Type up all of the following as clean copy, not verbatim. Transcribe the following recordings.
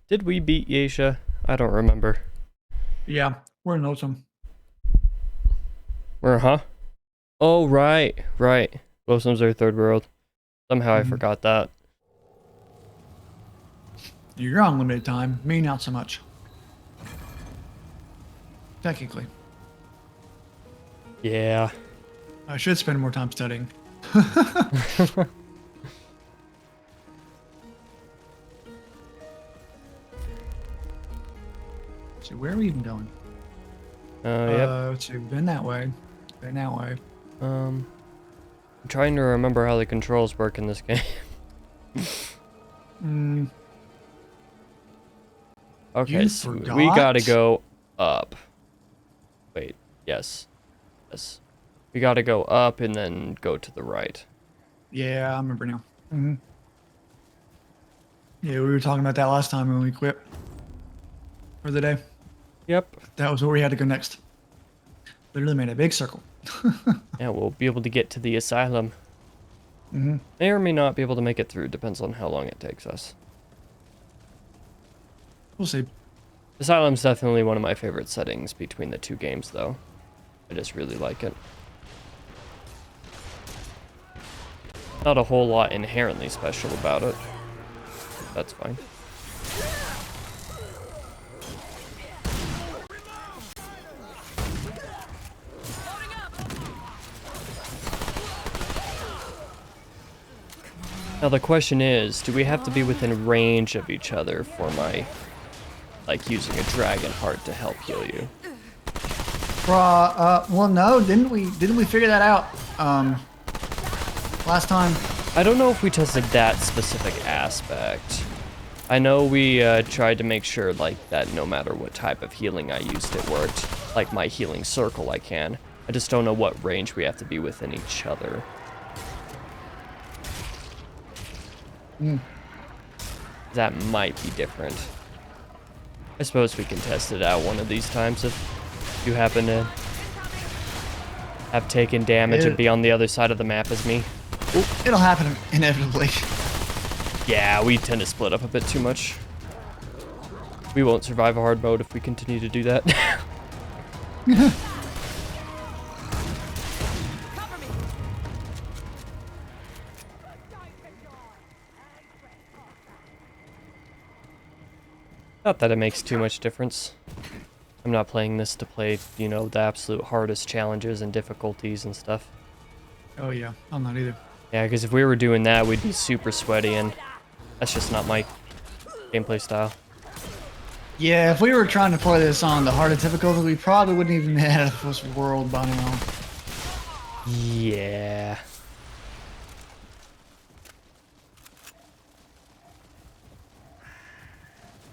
Did we beat Yesha? I don't remember. Yeah, we're in Losomn. Huh? Oh, right. Losomn's our third world. Somehow I Mhm. forgot that. You're on limited time. Me, not so much. Technically, Yeah. I should spend more time studying. So where are we even going? Yep. Let's see. Been that way. Been that way. I'm trying to remember how the controls work in this game. Mm, Okay, you so we gotta forgot? go up. Wait, yes. Yes. We gotta go up and then go to the right. Yeah, I remember now. Yeah, we were talking about that last time when we quit for the day. Yep. That was where we had to go next. Literally made a big circle. Yeah, we'll be able to get to the asylum. hmm May or may not be able to make it through, depends on how long it takes us. We'll see. Asylum's definitely one of my favorite settings between the two games, though. I just really like it. Not a whole lot inherently special about it. That's fine. Now the question is, do we have to be within range of each other for my, like, using a dragon heart to help heal you? Well, no, didn't we figure that out, last time? I don't know if we tested that specific aspect. I know we tried to make sure, like, that no matter what type of healing I used, it worked. Like my healing circle, I can. I just don't know what range we have to be within each other. That might be different. I suppose we can test it out one of these times if you happen to have taken damage and It, be on the other side of the map as me. it'll happen inevitably. Yeah, we tend to split up a bit too much. We won't survive a hard mode if we continue to do that. Not that it makes too much difference. I'm not playing this to play, you know, the absolute hardest challenges and difficulties and stuff. Oh yeah, I'm not either. Yeah, because if we were doing that, we'd be super sweaty, and that's just not my gameplay style. Yeah, if we were trying to play this on the hardest difficulty, we probably wouldn't even have the first world by now. Yeah.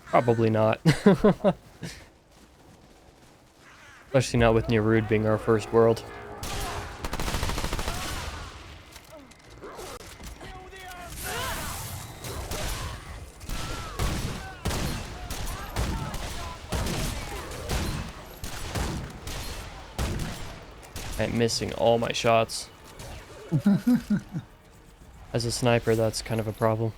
Probably not. Especially not with Nerud being our first world. I'm missing all my shots. As a sniper, that's kind of a problem.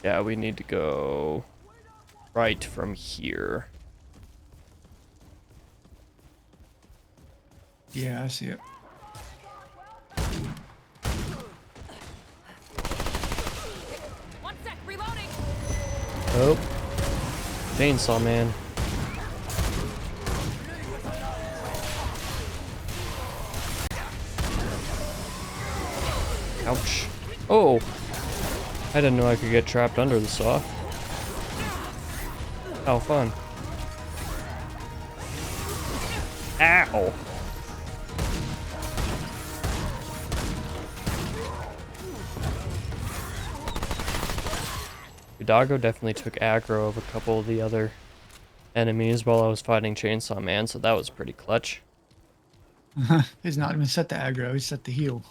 Yeah, we need to go right from here. Yeah, I see it. One sec, reloading. Oh. Chainsaw Man. Ouch. Oh! I didn't know I could get trapped under the saw. How fun. Ow! Udago definitely took aggro of a couple of the other enemies while I was fighting Chainsaw Man, so that was pretty clutch. He's not even set the aggro. He's set the heal.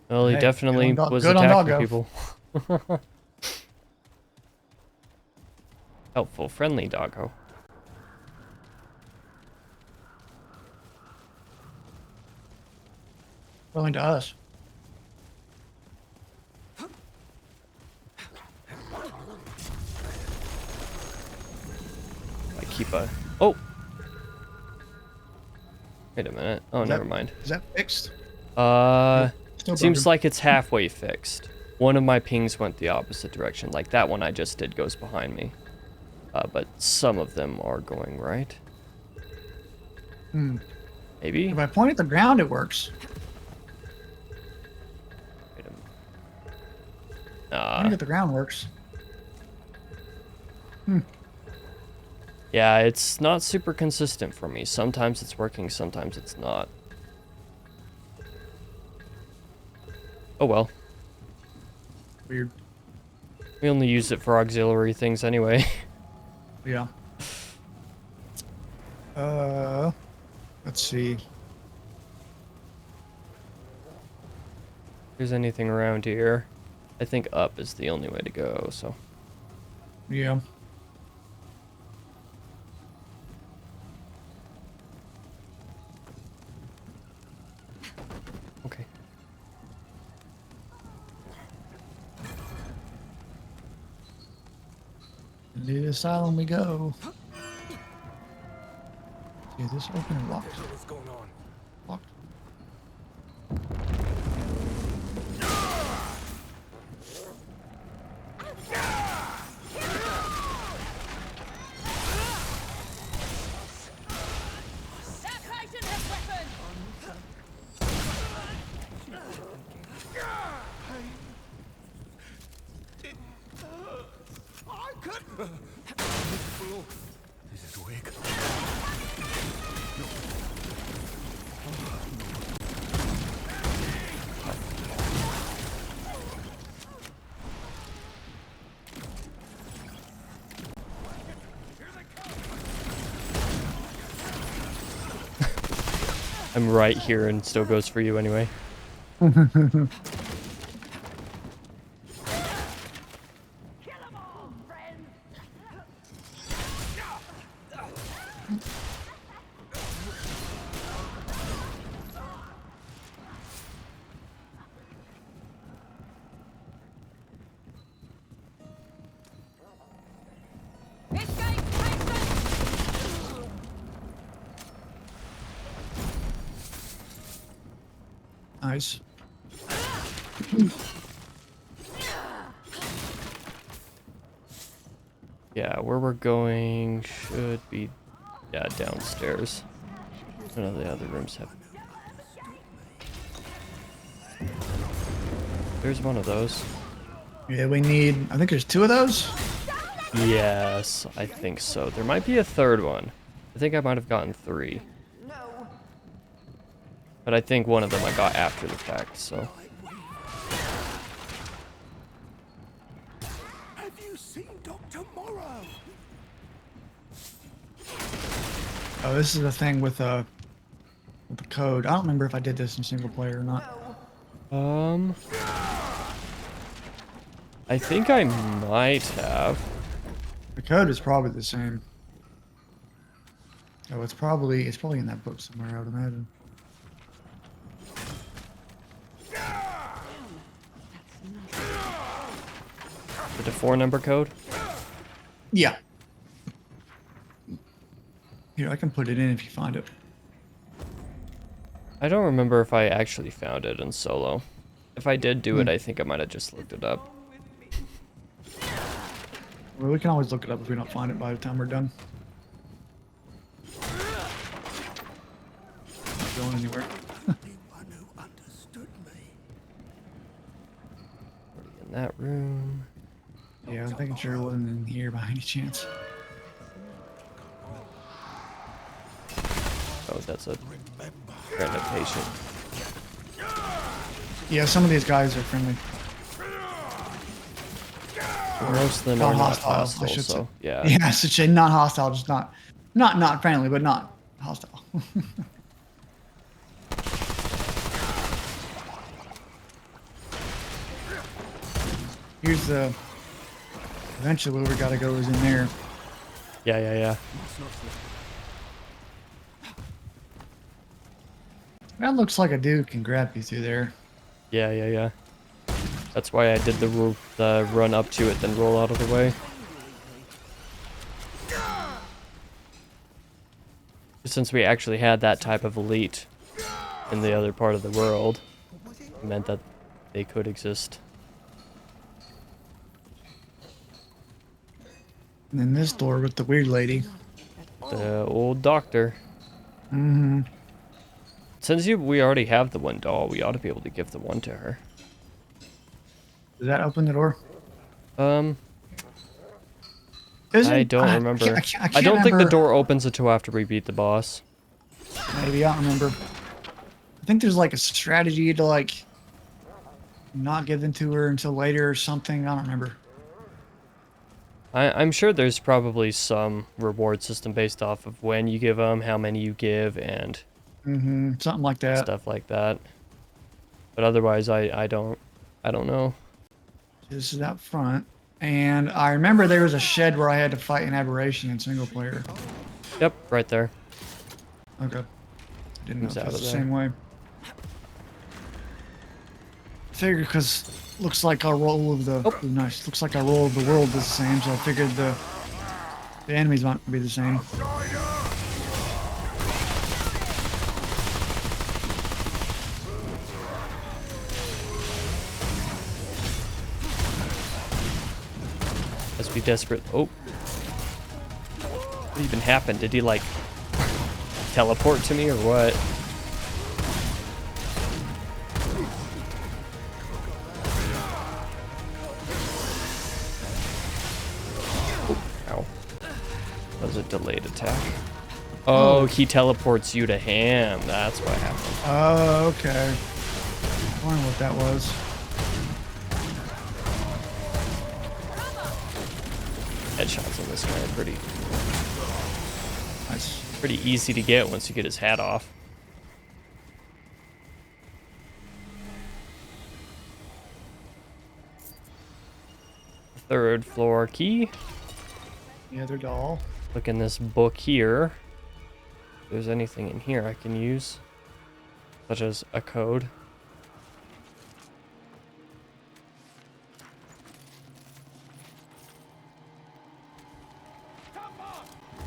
Well, he Hey, definitely was good on attacking doggo. people. Helpful, friendly doggo. Willing to us. I keep a... Oh! Wait a minute. Oh, never mind. Is that fixed? Still Seems broken. like it's halfway fixed. One of my pings went the opposite direction. Like that one I just did goes behind me. But some of them are going right. Hmm. Maybe? If I point at the ground, it works. Wait a minute. Pointing at the ground works. Yeah, it's not super consistent for me. Sometimes it's working, sometimes it's not. Oh well. Weird. We only use it for auxiliary things anyway. Yeah. Let's see. If there's anything around here, I think up is the only way to go, so. Yeah. Okay. To the asylum we go. Is this open or locked? What's going on? Locked. That Titan has weapons! I could. This is weak. I'm right here and still goes for you anyway. Escape, Titan! Nice. Yeah, where we're going should be, yeah, downstairs. None of the other rooms have. There's one of those. Yeah, we need. I think there's 2 of those. Yes, I think so. There might be a third one. I think I might have gotten 3. No. But I think one of them I got after the fact, so. Have you seen Dr. Morrow? Oh, this is the thing with the code. I don't remember if I did this in single player or not. I think I might have. The code is probably the same. Oh, it's probably in that book somewhere, I would imagine. The 4-number code? Yeah. Here, I can put it in if you find it. I don't remember if I actually found it in solo. If I did do it, I think I might have just looked it up. Well, we can always look it up if we don't find it by the time we're done. Not going anywhere. Anyone who understood me. In that room. Yeah, I'm thinking sure it wasn't in here by any chance. Oh, that's a random patient. Yeah, some of these guys are friendly. Most of them Not are not hostile, I hostile, should say. so yeah. Yeah, I should say not hostile, just not friendly, but not hostile. Here's the. Eventually, where we gotta go is in there. Yeah, yeah, yeah. That looks like a dude can grab you through there. Yeah, yeah, yeah. That's why I did the run up to it, then roll out of the way. Since we actually had that type of elite in the other part of the world, it meant that they could exist. And then this door with the weird lady. The old doctor. Mm-hmm. Since we already have the one doll, we ought to be able to give the one to her. Does that open the door? I don't remember. I don't think the door opens until after we beat the boss. Maybe, I don't remember. I think there's like a strategy to like not give them to her until later or something. I don't remember. I'm sure there's probably some reward system based off of when you give them, how many you give, and Something like that. stuff like that. But otherwise, I don't know. This is out front. And I remember there was a shed where I had to fight an aberration in single player. Yep, right there. Okay. Didn't know Comes if out it's of the there. same way. Figured because looks like our roll of the nice. Looks like our roll of the world is the same, so I figured the enemies might be the same. Let's be desperate. Oh. What even happened? Did he like teleport to me or what? Ow. That was a delayed attack. Oh, he teleports you to him. That's what happened. Oh, okay. I wonder what that was. Headshots on this guy are Nice. pretty easy to get once you get his hat off. Third floor key. The other doll. Look in this book here. If there's anything in here I can use, such as a code.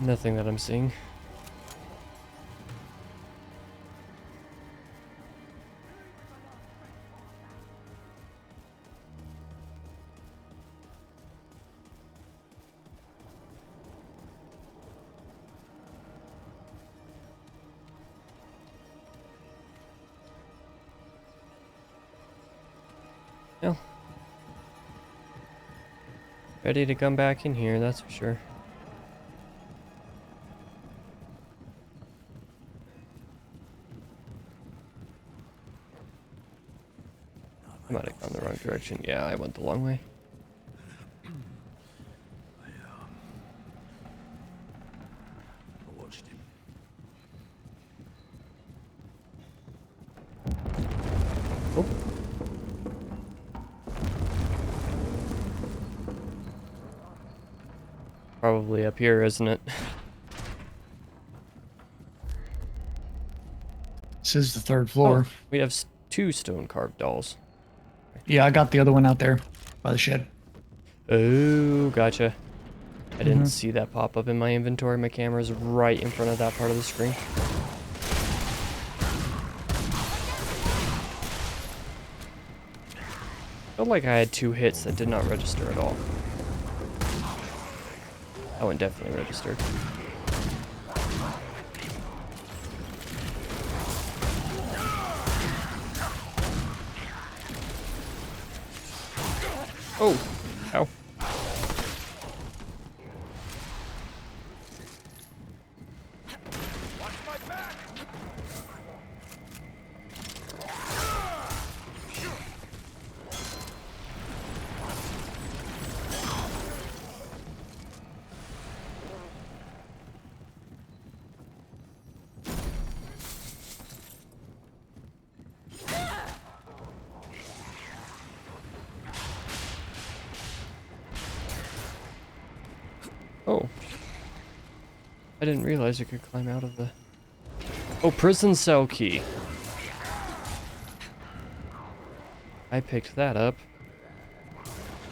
Nothing that I'm seeing. Well, ready to come back in here, that's for sure. I might have gone the wrong direction. Yeah, I went the long way. I watched him. Oh. Probably up here, isn't it? This is the third floor. Oh, we have two stone carved dolls. Yeah, I got the other one out there by the shed. Oh, gotcha. I didn't see that pop up in my inventory. My camera's right in front of that part of the screen. Felt like I had 2 hits that did not register at all. That one definitely registered. Oh, ow. I didn't realize you could climb out of the... Oh, prison cell key. I picked that up.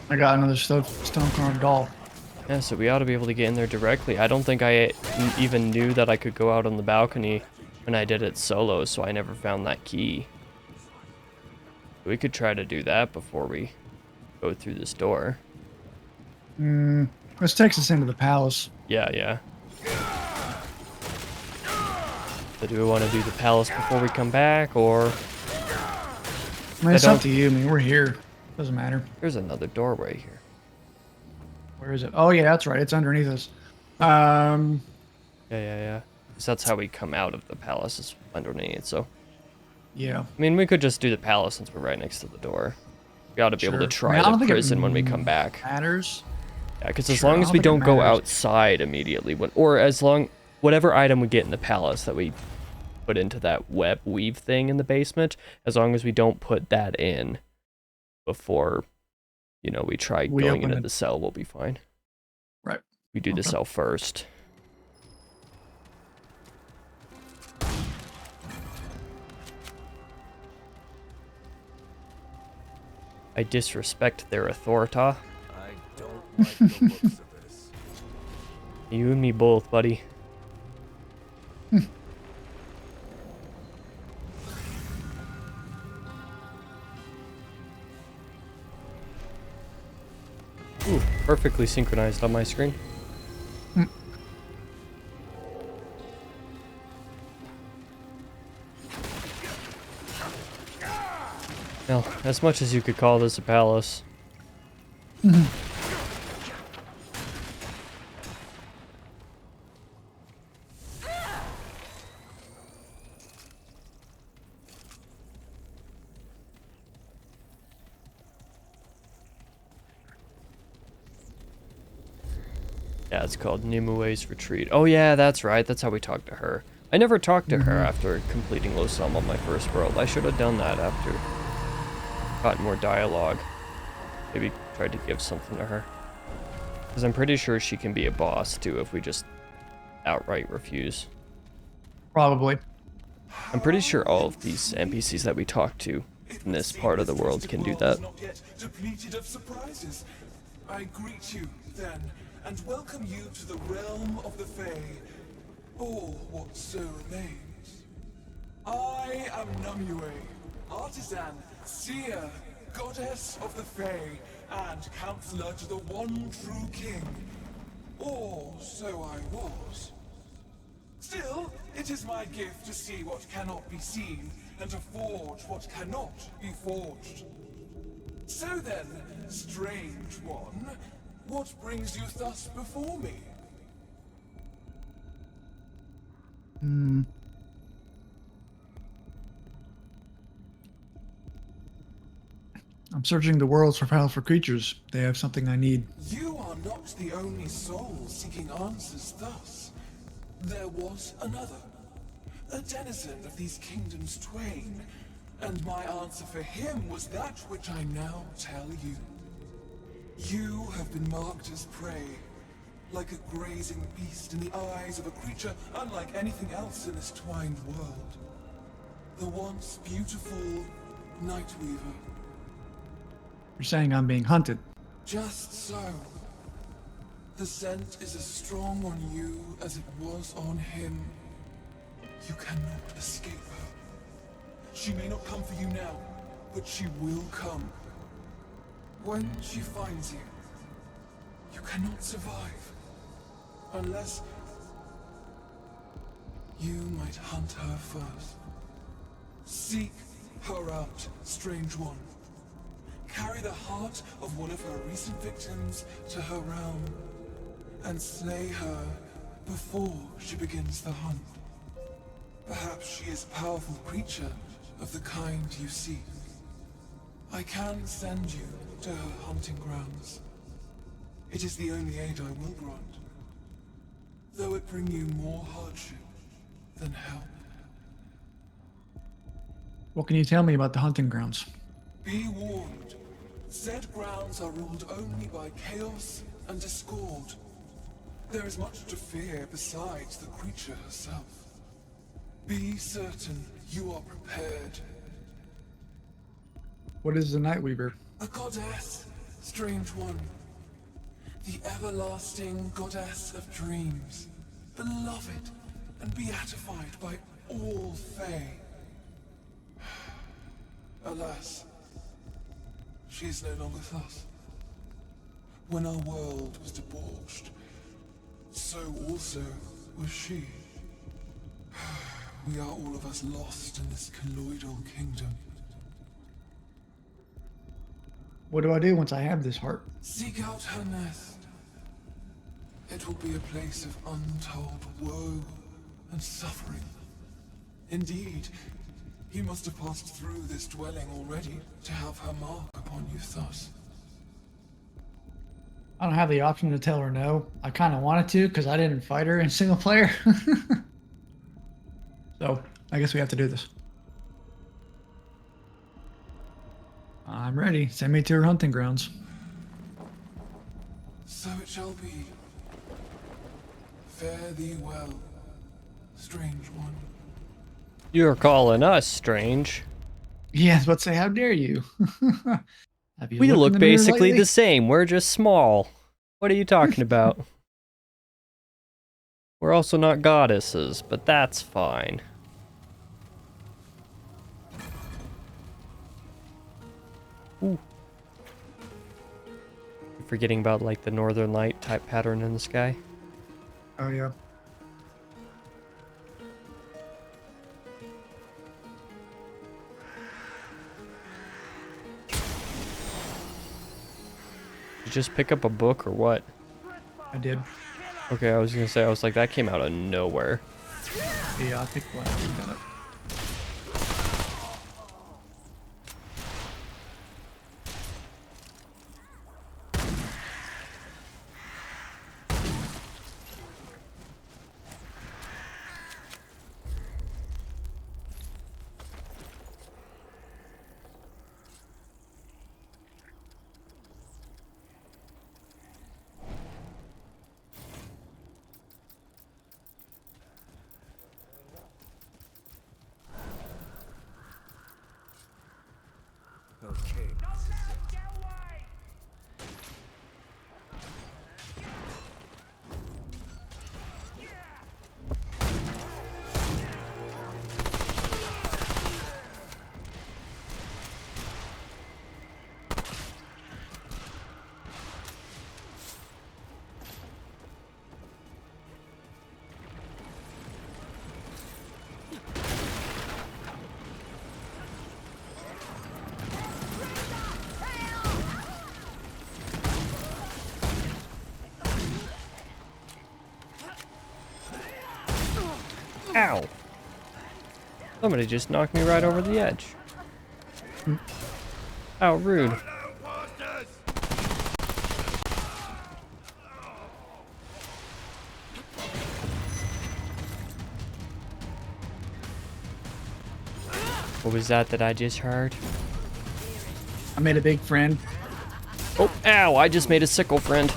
I got another stone carved doll. Yeah, so we ought to be able to get in there directly. I don't think I even knew that I could go out on the balcony when I did it solo, so I never found that key. We could try to do that before we go through this door. This takes us into the palace. Yeah, yeah. So do we want to do the palace before we come back, or... I mean, it's up to you. I mean, we're here. Doesn't matter. There's another doorway here. Where is it? Oh, yeah, that's right. It's underneath us. Yeah. 'Cause that's how we come out of the palace, is underneath, so... Yeah. I mean, we could just do the palace since we're right next to the door. We ought to be able to Sure. try I don't the think it prison when we come back. Matters. Yeah, because as Sure, long I as don't we think it don't go matters. outside immediately, or as long... Whatever item we get in the palace that we put into that web weave thing in the basement, as long as we don't put that in before, you know, we try We going open into it. the cell, we'll be fine. Right. We do the Okay. cell first. I disrespect their authority. I don't like the looks of this. You and me both, buddy. Ooh, perfectly synchronized on my screen. Well, as much as you could call this a palace. Yeah, it's called Nimue's Retreat. Oh yeah, that's right. That's how we talked to her. I never talked to her after completing Losomn on my first world. I should have done that after gotten more dialogue. Maybe tried to give something to her. Because I'm pretty sure she can be a boss too if we just outright refuse. Probably. I'm pretty sure all of these NPCs that we talk to in this part of the world can do that. Not yet depleted of surprises. I greet you, then, and welcome you to the realm of the Fae, or what so remains. I am Numue, artisan, seer, goddess of the Fae, and counselor to the one true king. Or so I was. Still, it is my gift to see what cannot be seen, and to forge what cannot be forged. So then, strange one, what brings you thus before me? I'm searching the worlds for powerful creatures. They have something I need. You are not the only soul seeking answers thus. There was another, a denizen of these kingdoms twain, and my answer for him was that which I now tell you. You have been marked as prey, like a grazing beast in the eyes of a creature unlike anything else in this twined world. The once beautiful Nightweaver. You're saying I'm being hunted. Just so. The scent is as strong on you as it was on him. You cannot escape her. She may not come for you now, but she will come. When she finds you, you cannot survive. Unless you might hunt her first. Seek her out, strange one. Carry the heart of one of her recent victims to her realm, and slay her before she begins the hunt. Perhaps she is a powerful creature of the kind you seek. I can send you to her hunting grounds. It is the only aid I will grant, though it bring you more hardship than help. What can you tell me about the hunting grounds? Be warned. Said grounds are ruled only by chaos and discord. There is much to fear besides the creature herself. Be certain you are prepared. What is the Nightweaver? A goddess, strange one. The everlasting goddess of dreams. Beloved and beatified by all Fae. Alas, she is no longer thus. When our world was debauched, so also was she. We are all of us lost in this colloidal kingdom. What do I do once I have this heart? Seek out her nest. It will be a place of untold woe and suffering. Indeed, you must have passed through this dwelling already to have her mark upon you thus. I don't have the option to tell her no. I kind of wanted to because I didn't fight her in single player. So, I guess we have to do this. I'm ready. Send me to her hunting grounds. So it shall be. Fare thee well, strange one. You're calling us strange. Yes, but say, how dare you? Have you We looked in look the mirror basically lately? the same. We're just small. What are you talking about? We're also not goddesses, but that's fine. Ooh. You're forgetting about like the northern light type pattern in the sky. Oh, yeah. Did you just pick up a book or what? I did. Okay, I was gonna say, I was like, that came out of nowhere. Yeah, I think what I got it. Okay. Ow! Somebody just knocked me right over the edge. How rude. What was that I just heard? I made a big friend. Oh, ow! I just made a sickle friend.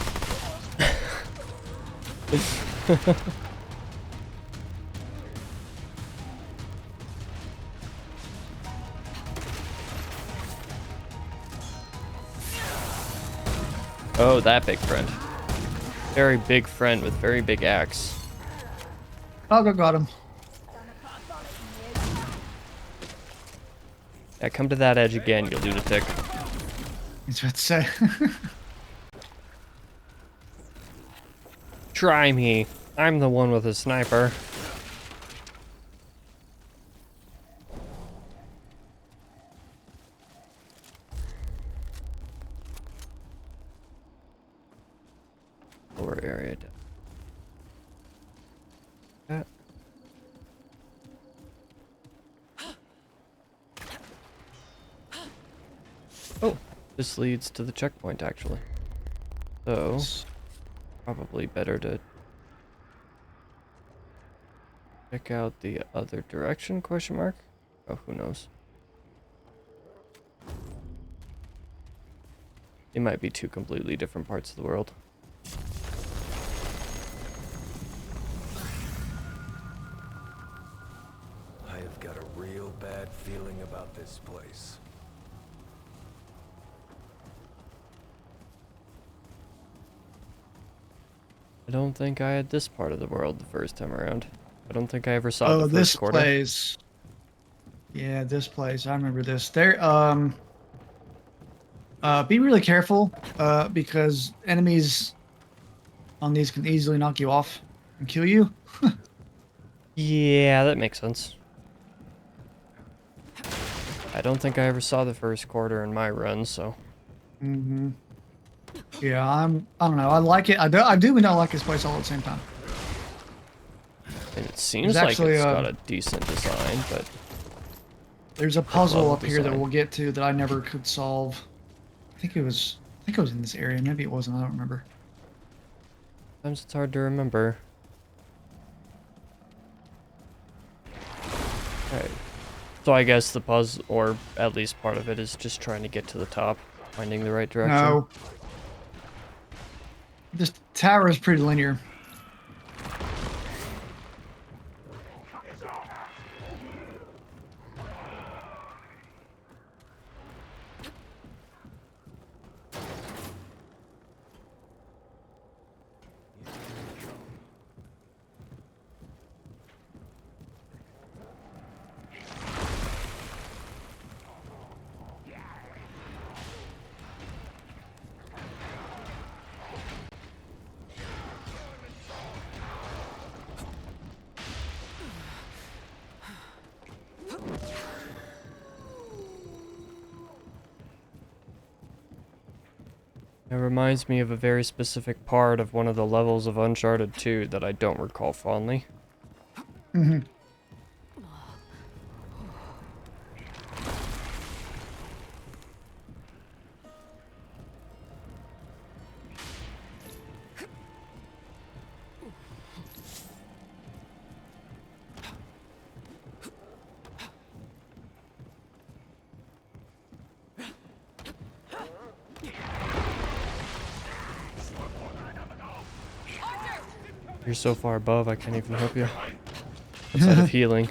Oh, that big friend. Very big friend with very big axe. Doggo got him. Yeah, come to that edge again, you lunatic. That's what to say. Try me. I'm the one with a sniper. Lower area. That. Oh, this leads to the checkpoint actually. So, probably better to check out the other direction, question mark? Oh, who knows? It might be two completely different parts of the world. I've got a real bad feeling about this place. I don't think I had this part of the world the first time around. I don't think I ever saw Oh, the this first quarter. place. Yeah, this place. I remember this. There. Be really careful. Because enemies on these can easily knock you off and kill you. Yeah, that makes sense. I don't think I ever saw the first quarter in my run, so Mm-hmm. Yeah, I don't know. I like it. I do and don't like this place all at the same time. and it seems like actually, it's got a decent design, but There's a puzzle level up here that design. we'll get to that I never could solve. I think it was in this area. Maybe it wasn't. I don't remember. sometimes it's hard to remember. Alright. So I guess the puzzle, or at least part of it, is just trying to get to the top, finding the right direction. No. This tower is pretty linear. It reminds me of a very specific part of one of the levels of Uncharted 2 that I don't recall fondly. Mm-hmm. You're so far above, I can't even help you. Outside of healing.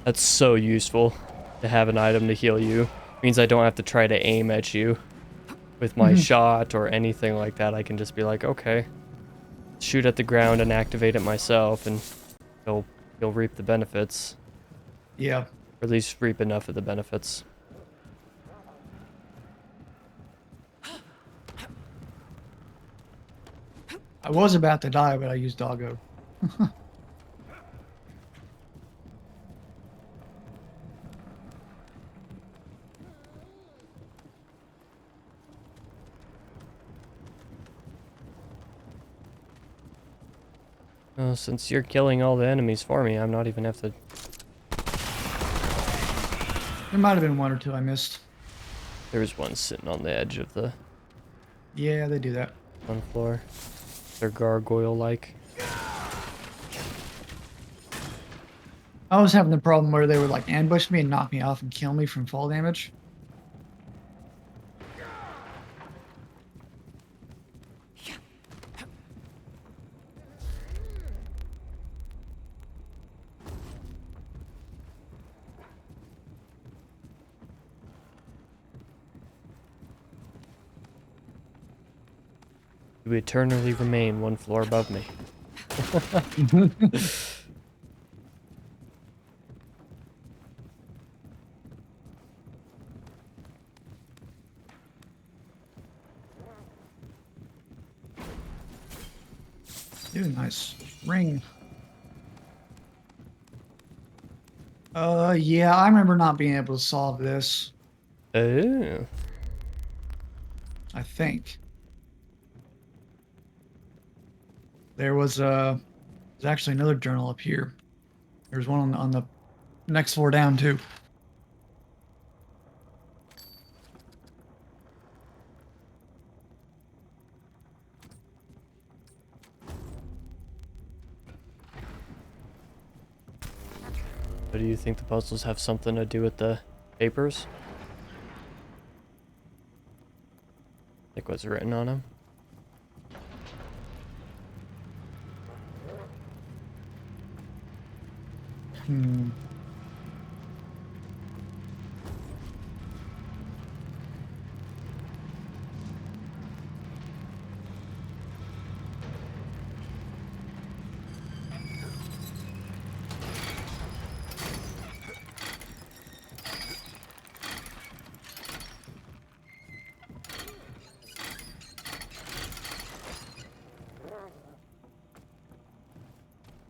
That's so useful to have an item to heal you. Means I don't have to try to aim at you with my shot or anything like that. I can just be like, okay, shoot at the ground and activate it myself, and you'll reap the benefits. Yeah. Or at least reap enough of the benefits. I was about to die, but I used doggo. Well, since you're killing all the enemies for me, I'm not even have to. There might have been one or two I missed. There's one sitting on the edge of the Yeah, they do that. one floor. They're gargoyle-like. I was having the problem where they would like ambush me and knock me off and kill me from fall damage. You eternally remain one floor above me. Ooh, nice ring. Yeah, I remember not being able to solve this. Oh. I think there's actually another journal up here. There's one on the next floor down too. But do you think the puzzles have something to do with the papers? Like what's written on them? Hmm.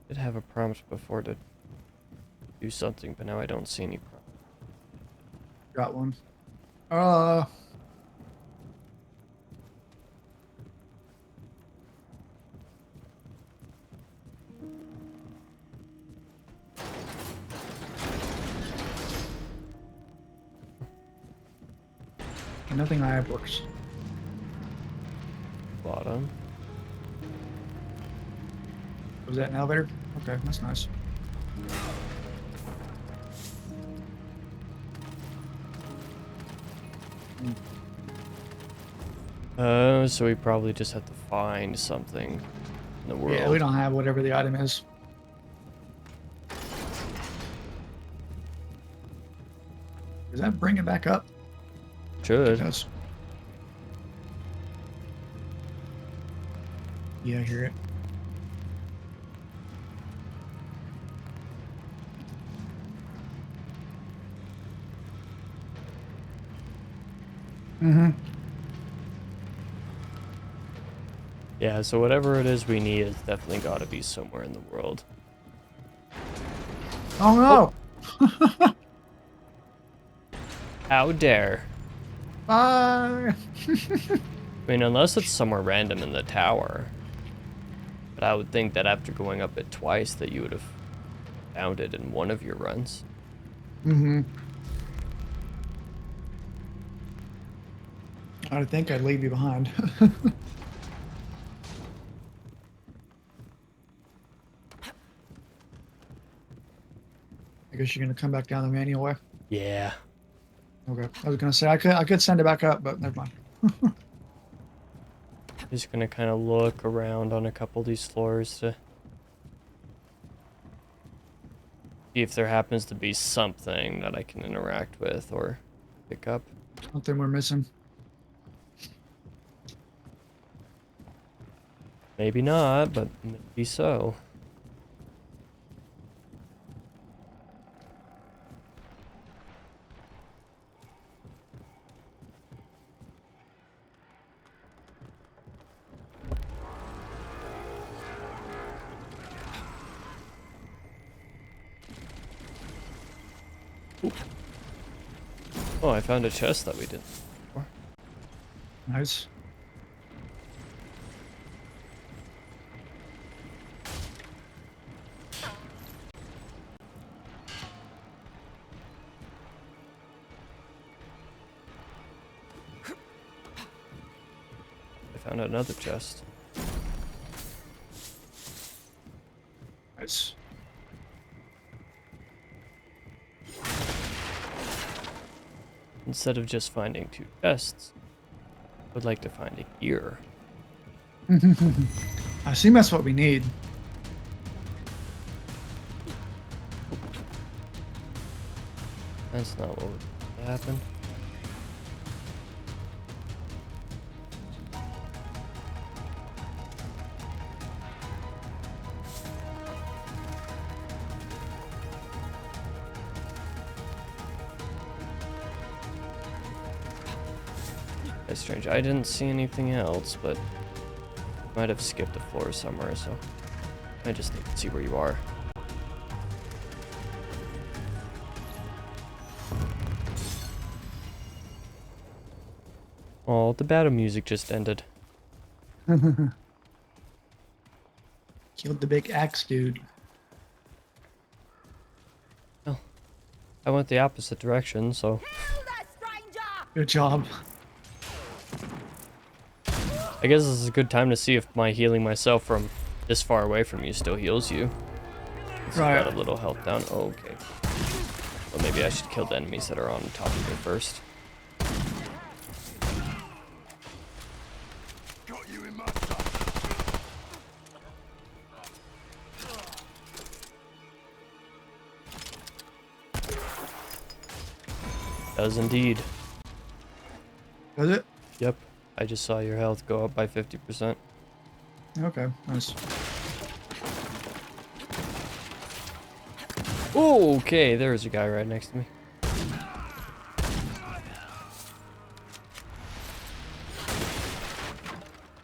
Did have a prompt before to do something, but now I don't see any prompt. Got one. Uh, nothing I have works. Bottom. Was that an elevator? Okay, that's nice. So we probably just have to find something in the world. Yeah, we don't have whatever the item is. Does that bring it back up? It Should. does. Yeah, I hear it. Mm-hmm. Yeah, so whatever it is we need has definitely got to be somewhere in the world. Oh no! How dare. Bye! I mean, unless it's somewhere random in the tower. But I would think that after going up it twice that you would have found it in one of your runs. Mm-hmm. I think I'd leave you behind. I guess you're gonna come back down the manual way. Yeah. Okay. I was gonna say I could send it back up, but never mind. Just gonna kind of look around on a couple of these floors to see if there happens to be something that I can interact with or pick up. Something we're missing. Maybe not, but maybe so. Oh, I found a chest that we didn't before. Nice. I found another chest. Nice. Instead of just finding 2 chests, I would like to find a gear. I assume that's what we need. That's not what would happen. That's strange. I didn't see anything else, but might have skipped a floor somewhere, so I just need to see where you are. Oh, the battle music just ended. Killed the big axe dude. Well, I went the opposite direction, so Kill that stranger! Good job. I guess this is a good time to see if my healing myself from this far away from you still heals you. So Right. got a little health down. Oh, okay. Well, maybe I should kill the enemies that are on top of me first. Got you in my sight. Does indeed. Does it? Yep. I just saw your health go up by 50%. Okay, nice. Okay, there's a guy right next to me.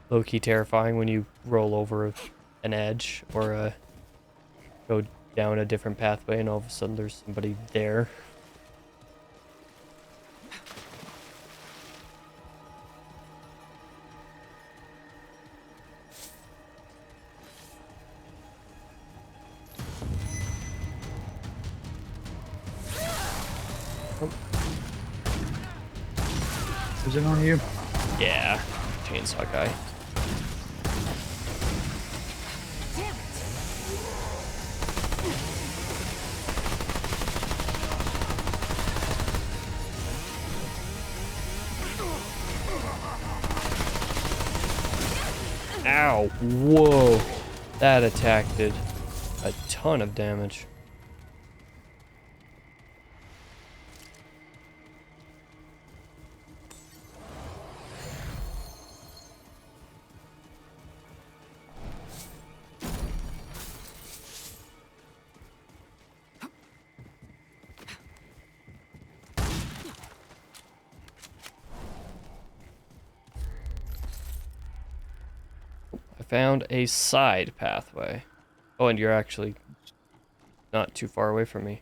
Low-key terrifying when you roll over an edge or go down a different pathway and all of a sudden there's somebody there. Is it on you? Yeah, chainsaw guy. Ow, whoa. That attack did a ton of damage. I found a side pathway. Oh, and you're actually not too far away from me.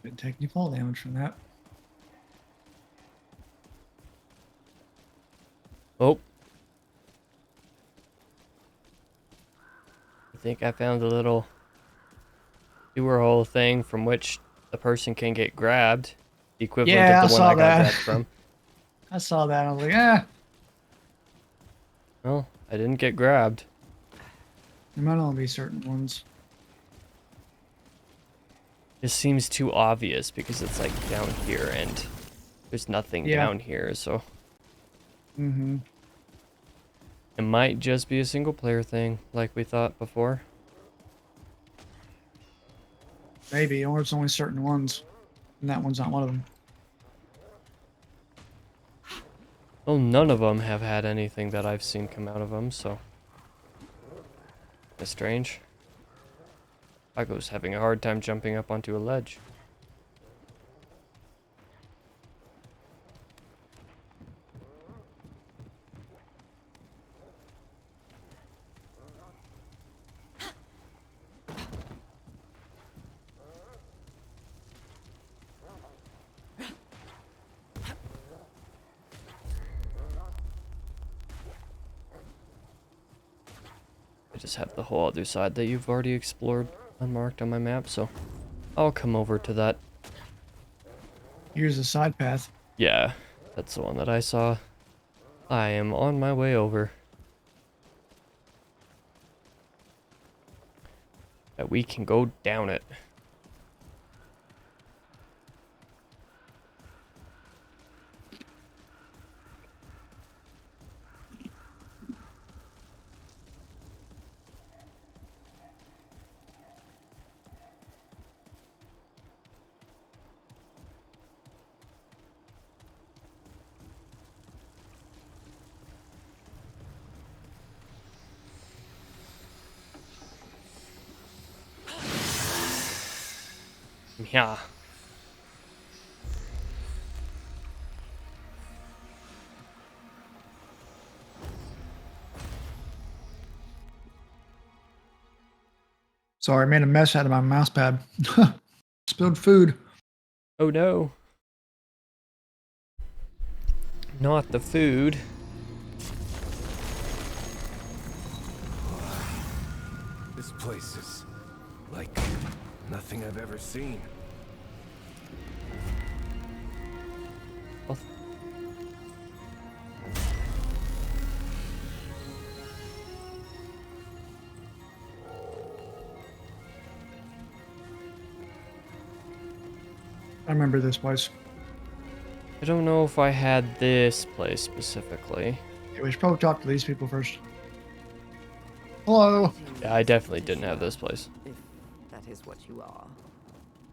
Didn't take any fall damage from that. Oh. I think I found a little sewer hole thing from which the person can get grabbed. The equivalent Yeah, of the I one saw I got that. grabbed from. I saw that. I was like, ah, Well, I didn't get grabbed. there might only be certain ones. This seems too obvious because it's like down here and there's nothing Yeah. down here, so Mm-hmm. it might just be a single player thing like we thought before. Maybe, or it's only certain ones. And that one's not one of them. Well, none of them have had anything that I've seen come out of them, so that's strange. Paco's having a hard time jumping up onto a ledge. I just have the whole other side that you've already explored unmarked on my map, so I'll come over to that. Here's the side path. Yeah, that's the one that I saw. I am on my way over. That we can go down it. Yeah. Sorry, I made a mess out of my mouse pad. Spilled food. Oh no. Not the food. This place is like Nothing I've ever seen. Well, I remember this place. I don't know if I had this place specifically. Yeah, we should probably talk to these people first. Hello. Yeah, I definitely didn't have this place. If that is what you are.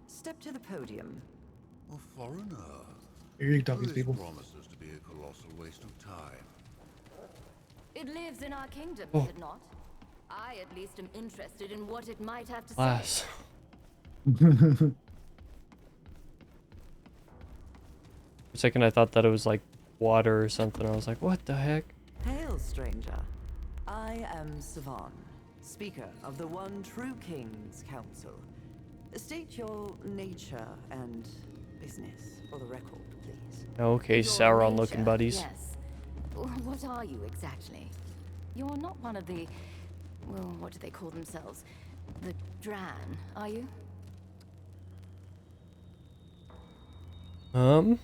Step to the podium. A foreigner. Here you can talk to these This people. promises to be a colossal waste of time. It lives in our kingdom, Oh. does it not? I at least am interested in what it might have to say. Glass. For a second, I thought that it was like water or something. I was like, what the heck? Hail, stranger. I am Savan, speaker of the One True King's Council. State your nature and business for the record, please. Okay, Your Sauron looking nature, buddies. Yes. What are you exactly? You're not one of the... Well, what do they call themselves? The Dran, are you? I'm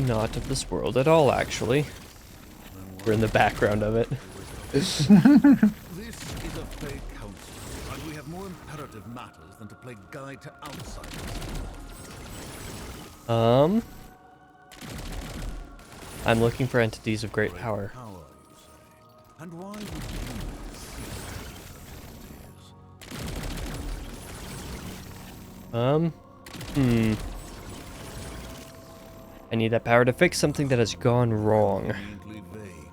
not of this world at all, actually. We're in the background of it. This is a Fey council, and we have more imperative matters than to play guide to outsiders. I'm looking for entities of great power. Power, you say? And why would you seek such entities? I need that power to fix something that has gone wrong. Conveniently vague.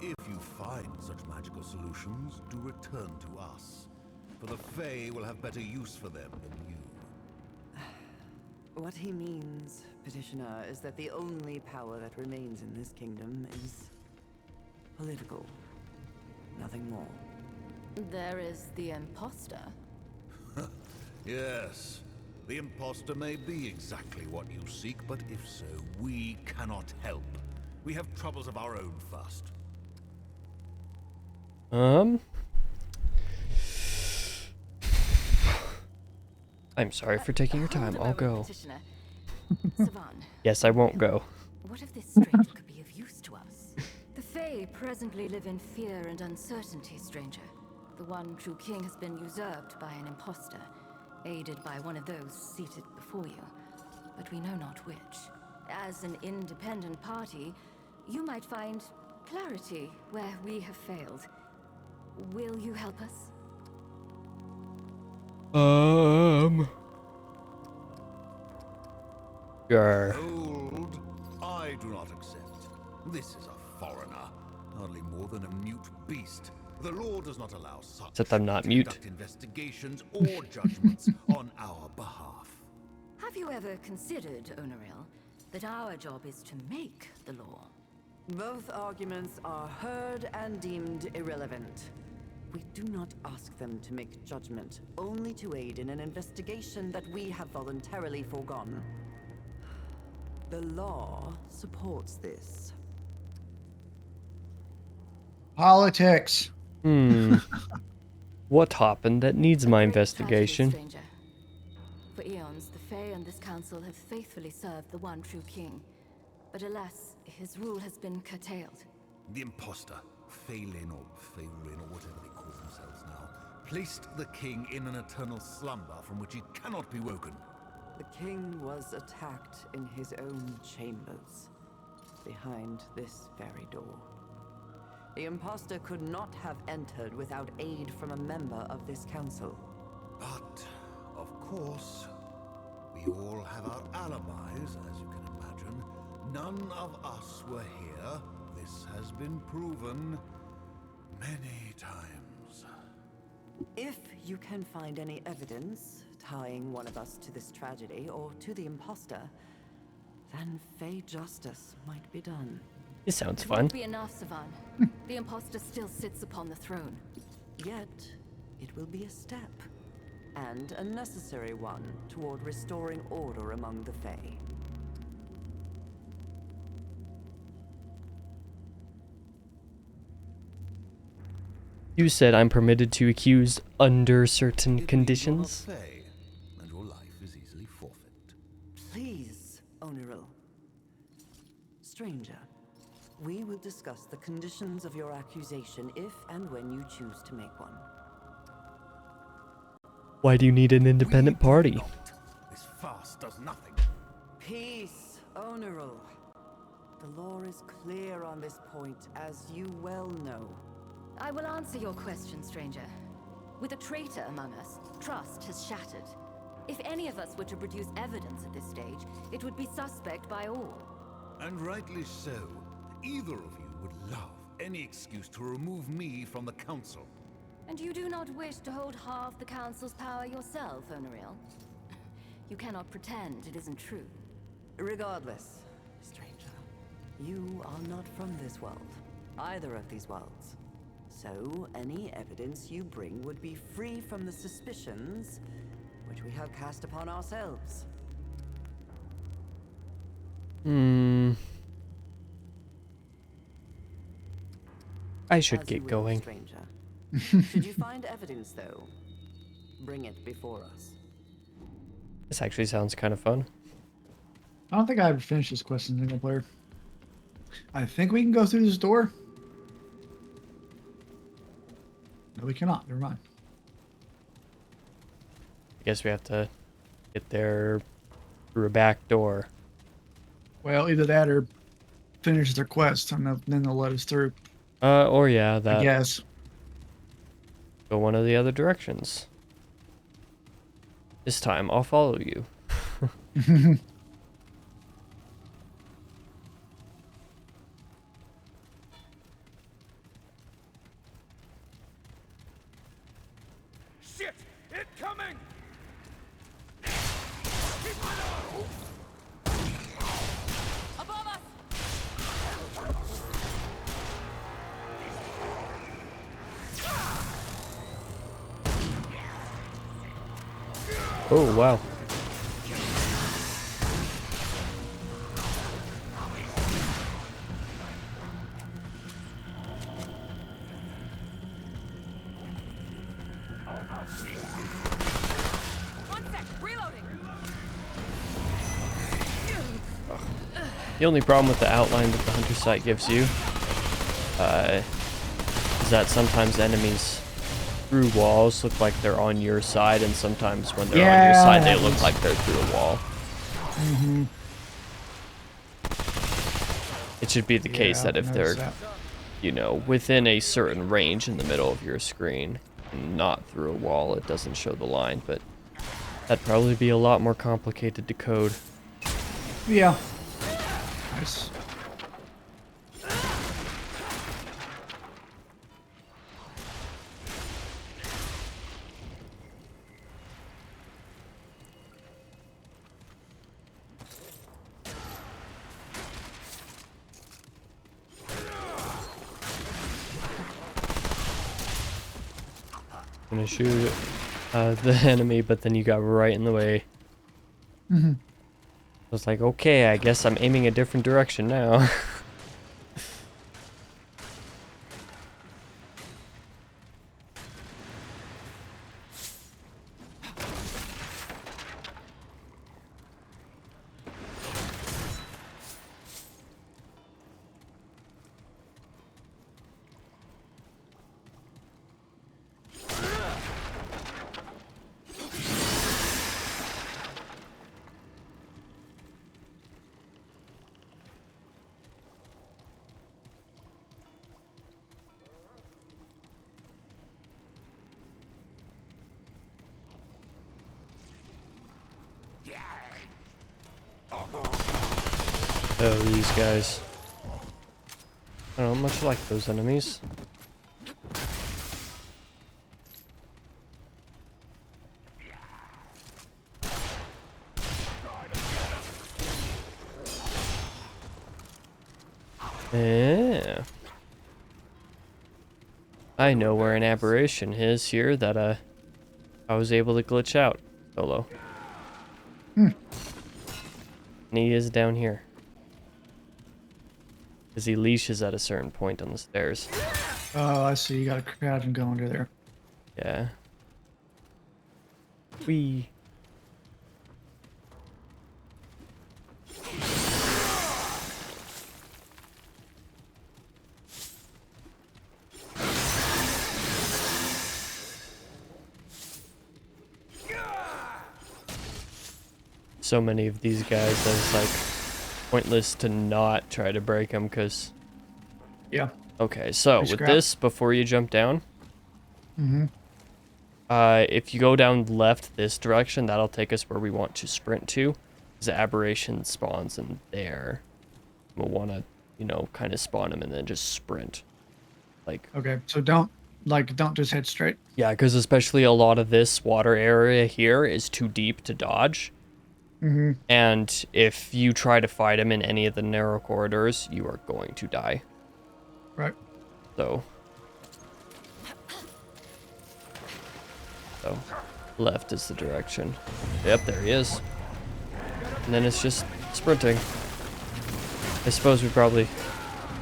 If you find such magical solutions, do return to us. For the Fey will have better use for them than you. What he means, Petitioner, is that the only power that remains in this kingdom is political. Nothing more. There is the imposter. Yes. The imposter may be exactly what you seek, but if so, we cannot help. We have troubles of our own first. I'm sorry for taking your time. Hold a I'll moment, go. Petitioner. Savan, Yes, I won't go. what if this stranger could be of use to us? The Fae presently live in fear and uncertainty, stranger. The one true king has been usurped by an imposter, aided by one of those seated before you, but we know not which. As an independent party, you might find clarity where we have failed. Will you help us? Sure. Hold. I do not accept. This is a foreigner, hardly more than a mute beast. The law does not allow such Except I'm not to mute. conduct investigations or judgments on our behalf. Have you ever considered, Onaril, that our job is to make the law? Both arguments are heard and deemed irrelevant. We do not ask them to make judgment, only to aid in an investigation that we have voluntarily foregone. The law supports this. Politics. What happened that needs my Great investigation? tragedy, stranger. For eons, the Fae and this council have faithfully served the one true king. But alas, his rule has been curtailed. The imposter, Phelan or Pherin or whatever they call themselves now, placed the king in an eternal slumber from which he cannot be woken. The king was attacked in his own chambers, behind this very door. The imposter could not have entered without aid from a member of this council. But, of course, we all have our alibis, as you can imagine. None of us were here. This has been proven many times. If you can find any evidence tying one of us to this tragedy or to the imposter, then Fey justice might be done. This sounds It fun. won't be enough, Savan. The imposter still sits upon the throne. Yet, it will be a step, and a necessary one toward restoring order among the Fae. You said I'm permitted to accuse under certain If we conditions? are Fey, Stranger, we will discuss the conditions of your accusation if and when you choose to make one. Why do you need an independent party? This farce does nothing. Peace, Onerul. The law is clear on this point, as you well know. I will answer your question, stranger. With a traitor among us, trust has shattered. If any of us were to produce evidence at this stage, it would be suspect by all. And rightly so. Either of you would love any excuse to remove me from the council. And you do not wish to hold half the Council's power yourself, Oneril? You cannot pretend it isn't true. Regardless, stranger, you are not from this world, either of these worlds. So, any evidence you bring would be free from the suspicions which we have cast upon ourselves. I should As get you will, going. stranger. Should you find evidence, though, bring it before us. This actually sounds kind of fun. I don't think I ever finished this question, single player. I think we can go through this door. No, we cannot. Never mind. I guess we have to get there through a back door. Well, either that or finish their quest, and then they'll let us through. Or yeah, I that. guess. Go one of the other directions. This time, I'll follow you. Shit! Incoming! Keep it up! Above us! Oh, wow. One sec, reloading! The only problem with the outline that the hunter sight gives you is that sometimes enemies through walls look like they're on your side, and sometimes when they're on your Yeah, side, they that look was- like they're through a wall. Mm-hmm. It should be the case that if they're, you know, within a certain range in the middle of your screen, and not through a wall, it doesn't show the line, but that'd probably be a lot more complicated to code. Yeah. Nice. Gonna shoot the enemy, but then you got right in the way. Mm-hmm. I was like, okay, I guess I'm aiming a different direction now. Oh, these guys. I don't much like those enemies. Yeah. I know where an aberration is here that I was able to glitch out solo. And he is down here. Because he leashes at a certain point on the stairs. Oh, I see. You got to crouch and go under there. Yeah. Wee. so many of these guys that it's like pointless to not try to break them because... Yeah. Okay, so Pretty with scrap. this, before you jump down, Mm-hmm. if you go down left this direction, that'll take us where we want to sprint to. The aberration spawns in there. We'll want to, you know, kind of spawn them and then just sprint. Like, Okay. So don't just head straight. yeah, because especially a lot of this water area here is too deep to dodge. Mm-hmm. And if you try to fight them in any of the narrow corridors, you are going to die. Right. So left is the direction. Yep, there he is. And then it's just sprinting. I suppose we probably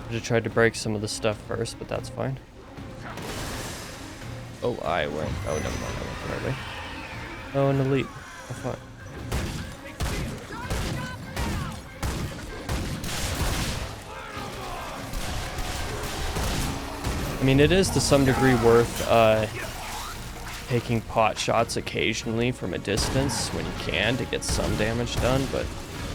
should have tried to break some of the stuff first, but that's fine. Oh, I went. Oh, never mind. I went the right way. Oh, an elite. Oh, fuck. I mean, it is to some degree worth taking pot shots occasionally from a distance when you can to get some damage done, but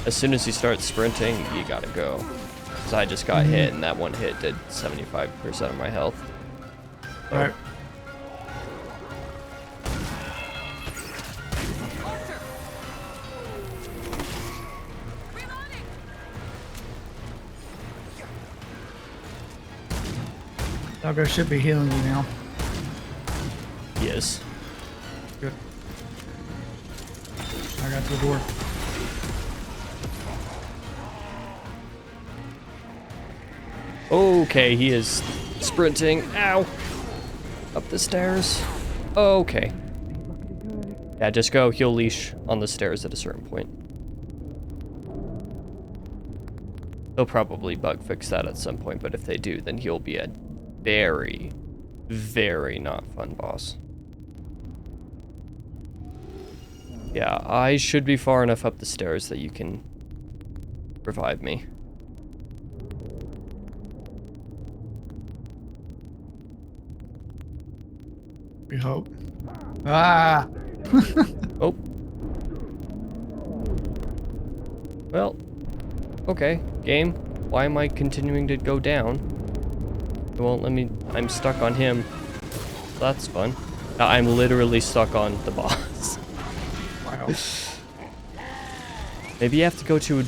as soon as you start sprinting, you gotta go. Because I just got hit, and that one hit did 75% of my health. So, Right. Doggo should be healing you now. yes. Good. I got to the door. Okay, he is sprinting. Ow! Up the stairs. Okay. Yeah, just go. He'll leash on the stairs at a certain point. They'll probably bug fix that at some point, but if they do, then he'll be a very, very not fun boss. Yeah, I should be far enough up the stairs that you can revive me. We hope. Ah! Oh. Well, okay, game. Why am I continuing to go down? It won't let me. I'm stuck on him. That's fun. I'm literally stuck on the boss. Wow. Maybe you have to go to a...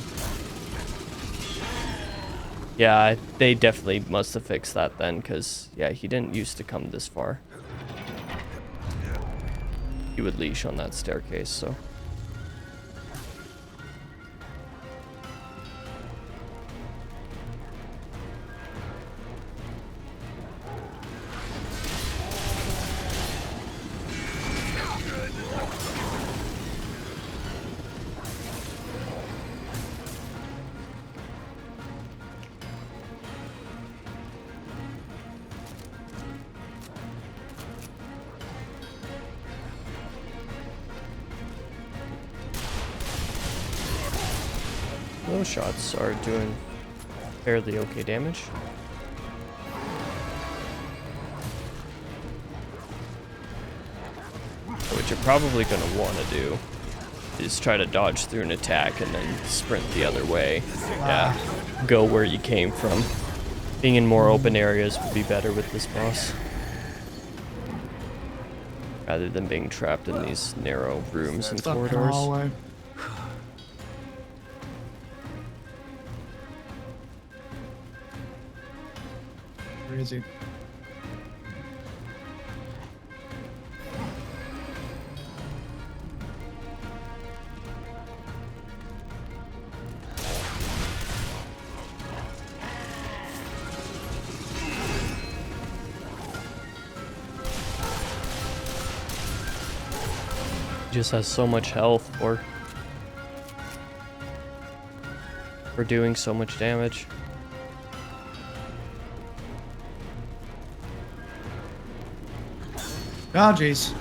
Yeah, they definitely must have fixed that then, because, yeah, he didn't used to come this far. He would leash on that staircase, so... Those shots are doing fairly okay damage. What you're probably going to want to do is try to dodge through an attack and then sprint the other way. Yeah, go where you came from. Being in more open areas would be better with this boss. Rather than being trapped in these narrow rooms and Stuck in the corridors. hallway. Where is he? He just has so much health for doing so much damage. Oh, jeez.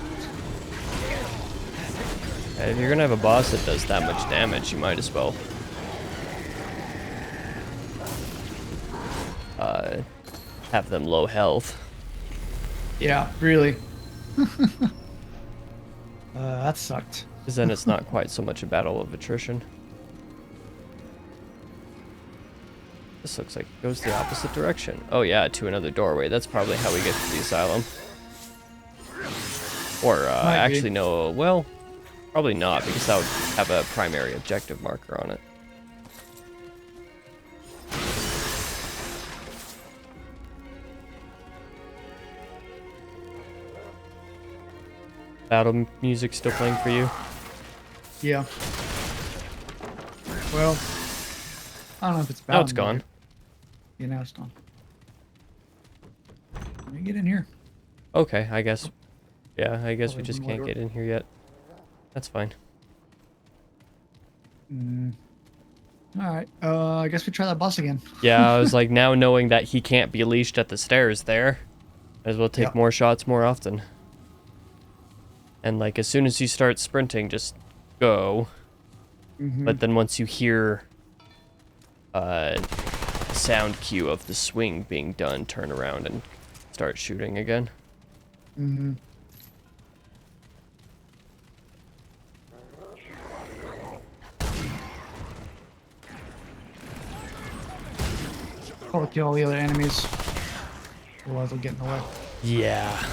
If you're gonna have a boss that does that much damage, you might as well have them low health. Yeah, really. That sucked. Because then it's not quite so much a battle of attrition. This looks like it goes the opposite direction. Oh yeah, to another doorway. That's probably how we get to the asylum. Or, actually no, well, probably not, because that would have a primary objective marker on it. Battle music still playing for you? Yeah. Well, I don't know if it's Now it's gone. Yeah, now it's gone. Let me get in here. Okay, I guess. Yeah, I guess we Open just the can't door. get in here yet. That's fine. All right. I guess we try that boss again. Yeah, I was like, now knowing that he can't be leashed at the stairs there, might as well take Yep. more shots more often. And like, as soon as you start sprinting, just go. But then once you hear sound cue of the swing being done, turn around and start shooting again. Probably kill all the other enemies. Otherwise, they'll get in the way. Yeah.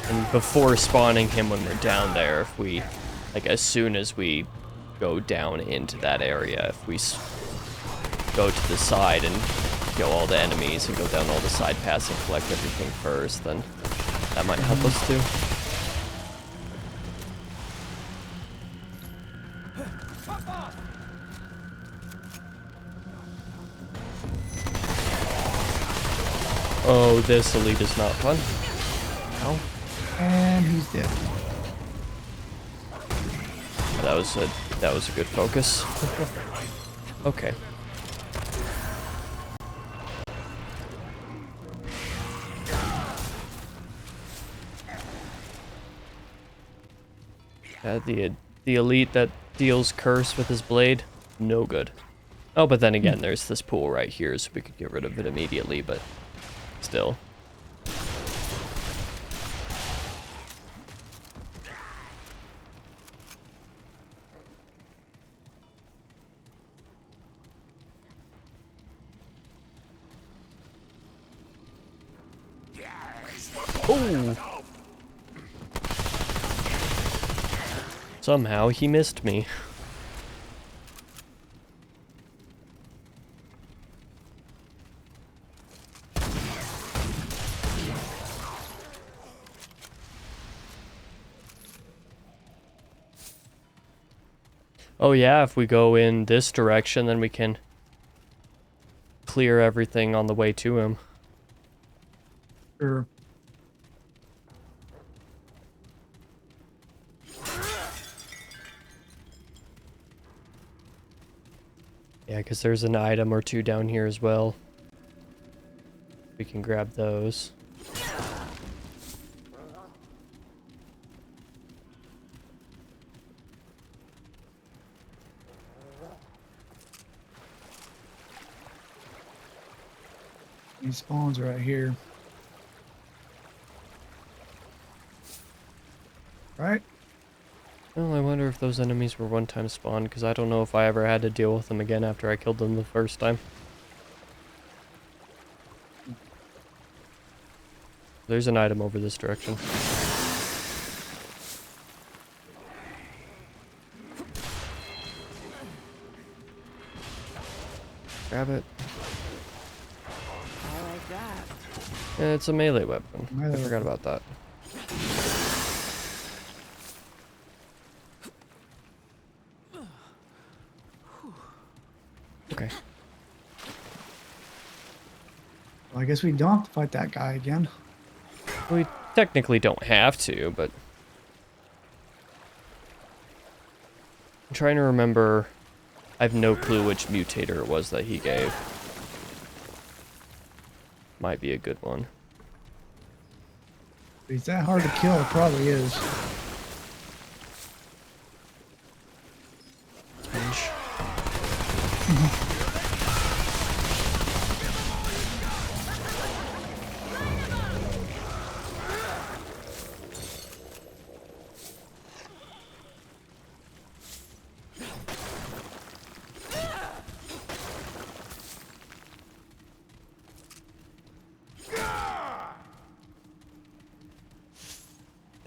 And before spawning him when we're down there, if we, like, as soon as we go down into that area, if we go to the side and kill all the enemies and go down all the side paths and collect everything first, then that might help us too. Oh, this elite is not fun. Ow. And he's dead. That was a good focus. Okay. The elite that deals curse with his blade, no good. Oh, but then again, there's this pool right here, so we could get rid of it immediately, but still. Oh! Somehow he missed me. Oh yeah, if we go in this direction, then we can clear everything on the way to him. Sure. Yeah, because there's an item or two down here as well. We can grab those. He spawns right here. Right? Well, I wonder if those enemies were one-time spawn, because I don't know if I ever had to deal with them again after I killed them the first time. There's an item over this direction. Grab it. I like that. Yeah, it's a melee weapon. Melee I forgot about that. Okay. Well, I guess we don't have to fight that guy again. We technically don't have to, but... I'm trying to remember... I have no clue which mutator it was that he gave. Might be a good one. If he's that hard to kill, it probably is. Pinch.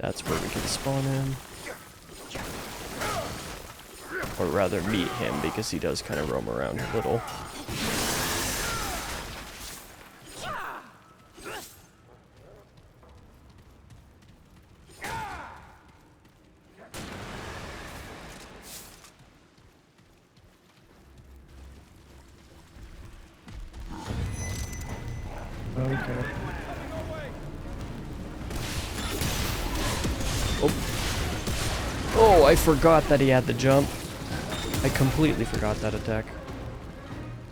That's where we can spawn him. Or rather meet him, because he does kind of roam around a little. Okay. Oh, I forgot that he had the jump. I completely forgot that attack.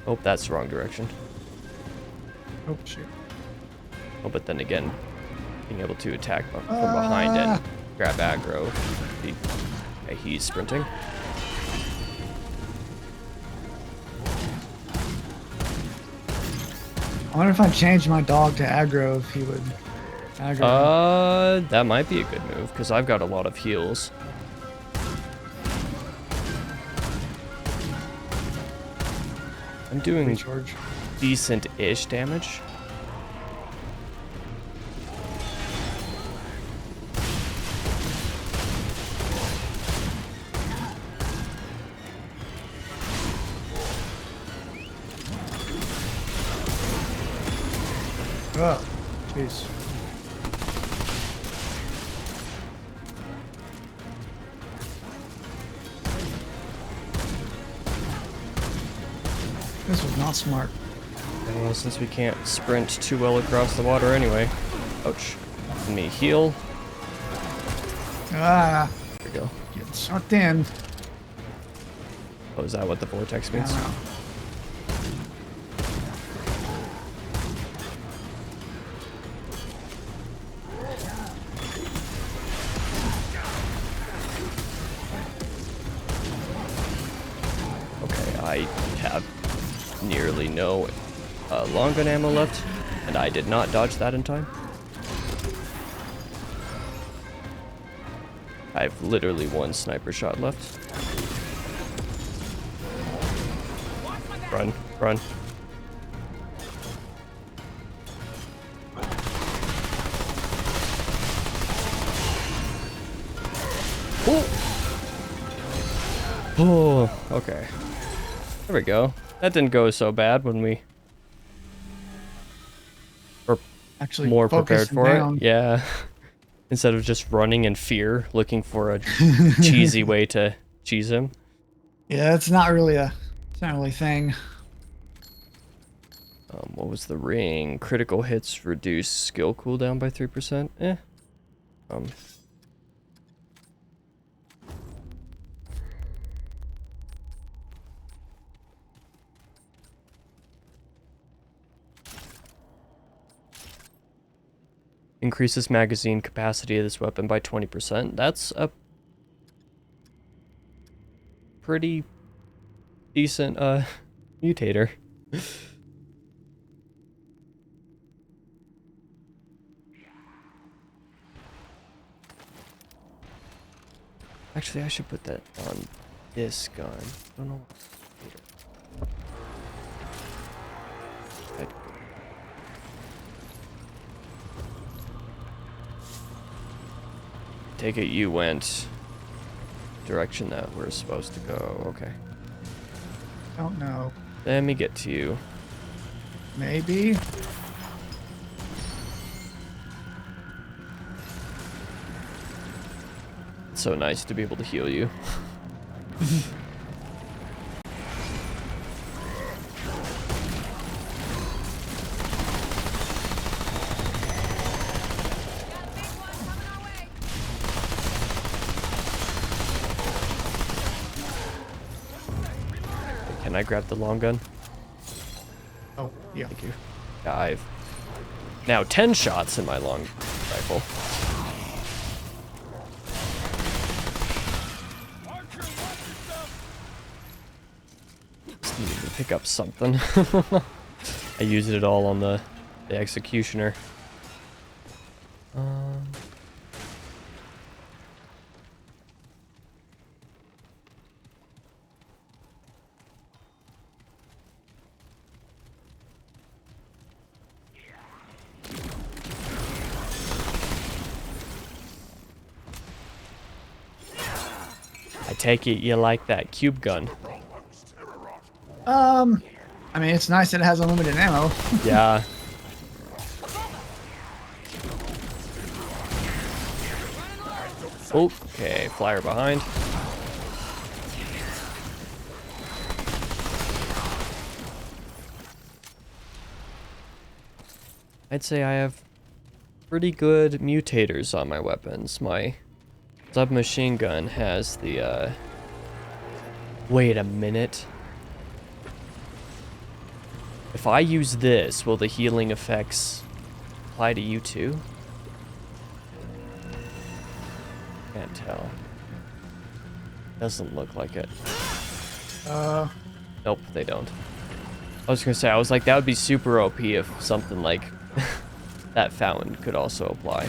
Oh, that's the wrong direction. Oh, shoot. Oh, but then again, being able to attack from behind and grab aggro. Okay, he's sprinting. I wonder if I changed my dog to aggro, if he would aggro. That might be a good move, because I've got a lot of heals. I'm doing Recharge. decent-ish damage. Oh, jeez. This was not smart. Well, since we can't sprint too well across the water anyway. Ouch. Let me heal. Ah, There we go. getting sucked in. Oh, is that what the vortex I means? don't know. Okay, I have nearly no long gun ammo left, and I did not dodge that in time. I have literally one sniper shot left. Run, run. Oh, okay. There we go. That didn't go so bad when we were Actually, more prepared focusing for down. it. Yeah. Instead of just running in fear, looking for a cheesy way to cheese him. Yeah, it's not really a thing. What was the ring? Critical hits reduce skill cooldown by 3%. Eh. Increases magazine capacity of this weapon by 20%. That's a pretty decent mutator. Actually, I should put that on this gun. I don't know. Take it you went direction that we're supposed to go. Okay. Don't know. Let me get to you. Maybe. It's so nice to be able to heal you. Can I grab the long gun? Oh, yeah. Thank you. Yeah, I've now 10 shots in my long rifle. Just needed to pick up something. I used it all on the executioner. take it you like that cube gun. I mean, it's nice that it has unlimited ammo. Yeah. Okay, flyer behind. I'd say I have pretty good mutators on my weapons. My submachine gun has the, wait a minute. If I use this, will the healing effects apply to you too? Can't tell. Doesn't look like it. Nope, they don't. I was gonna say, I was like, that would be super OP if something like that fountain could also apply.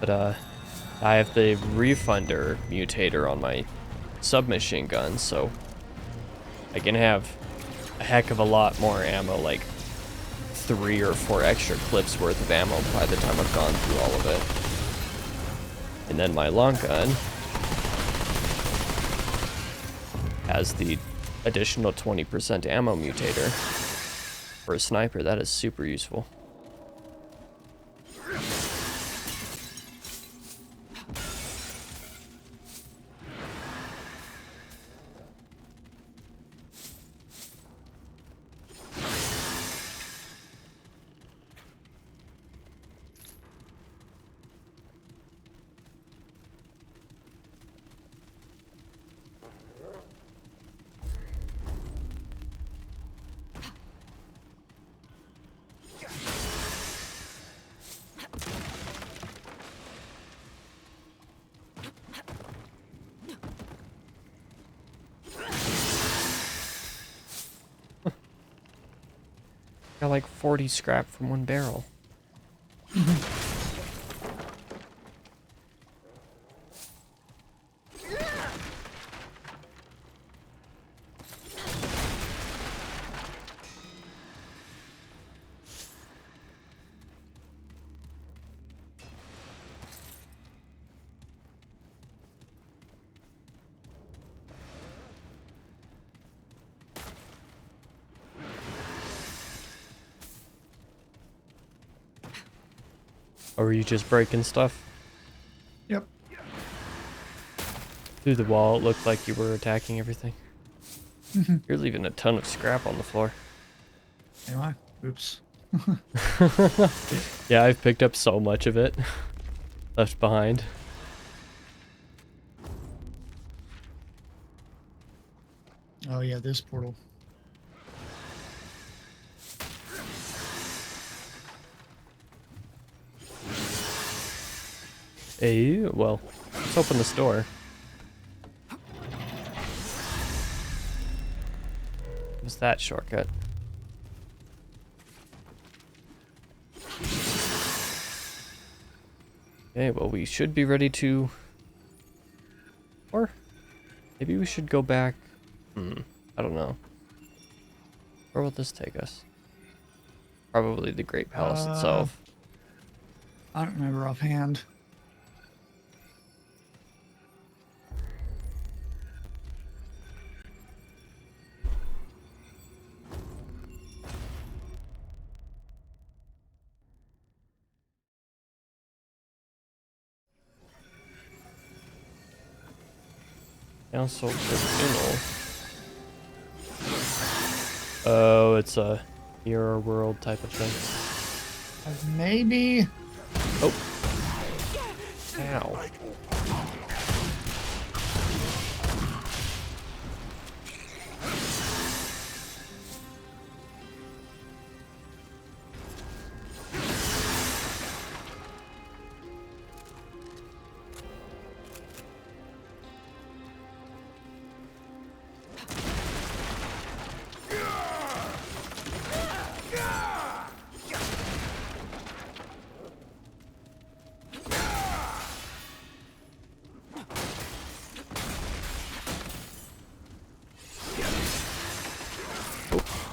But, I have the refunder mutator on my submachine gun, so I can have a heck of a lot more ammo, like 3 or 4 extra clips worth of ammo by the time I've gone through all of it. And then my long gun has the additional 20% ammo mutator. For a sniper, that is super useful. Got like 40 scrap from one barrel. Or were you just breaking stuff? Yep. Through the wall, it looked like you were attacking everything. You're leaving a ton of scrap on the floor. Am I? Oops. Yeah, I've picked up so much of it. Left behind. Oh yeah, this portal. Hey, well, let's open this door. What's that shortcut? Okay, well, we should be ready to... Or maybe we should go back... I don't know. Where will this take us? Probably the Great Palace itself. I don't remember offhand. Council Tribunal. Oh, it's a mirror world type of thing. Maybe. Oh. Ow.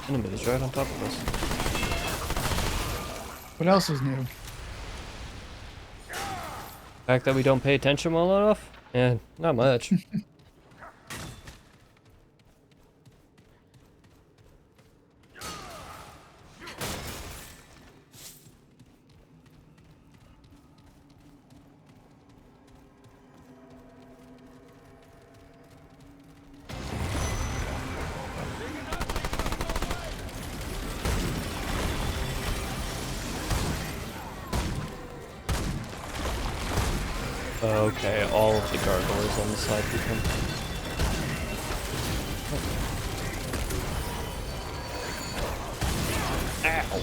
Enemy is right on top of us. What else is new? fact that we don't pay attention well enough? Yeah, not much. Okay, all of the gargoyles on the side become... Ow!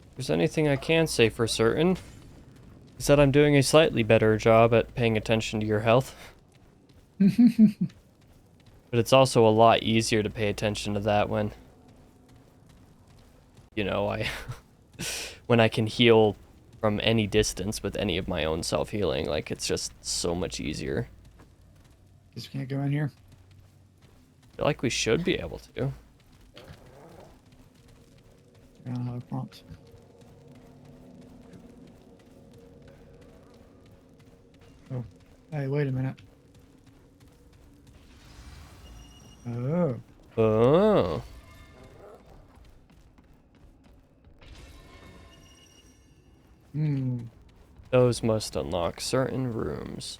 If there's anything I can say for certain, is that I'm doing a slightly better job at paying attention to your health. But it's also a lot easier to pay attention to that when, you know, when I can heal from any distance with any of my own self-healing. Like, it's just so much easier. Guess we can't go in here. I feel like we should be able to. I don't have a prompt. Oh, hey, wait a minute. Oh, Oh. Those must unlock certain rooms.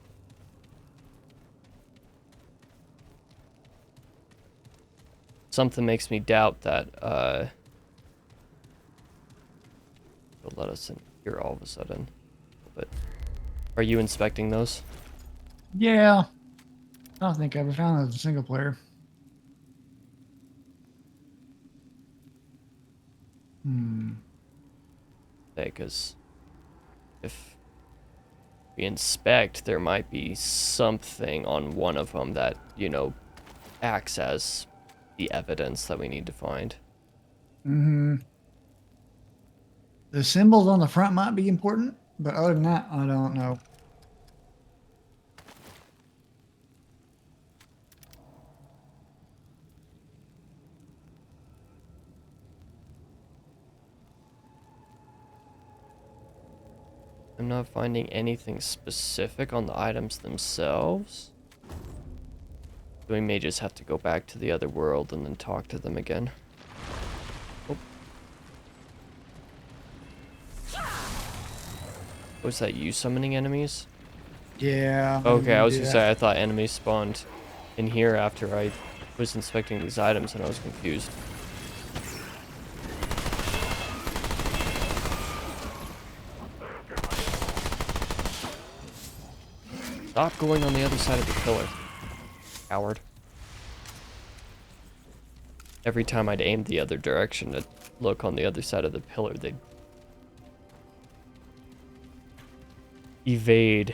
Something makes me doubt that, they'll let us in here all of a sudden. But are you inspecting those? yeah. I don't think I ever found that as a single player. Because if we inspect, there might be something on one of them that, you know, acts as the evidence that we need to find. The symbols on the front might be important, but other than that, I don't know. I'm not finding anything specific on the items themselves. So we may just have to go back to the other world and then talk to them again. Oh. Was that you summoning enemies? Yeah. Okay, I was gonna say I thought enemies spawned in here after I was inspecting these items and I was confused. Stop going on the other side of the pillar, coward. Every time I'd aim the other direction to look on the other side of the pillar, they'd evade.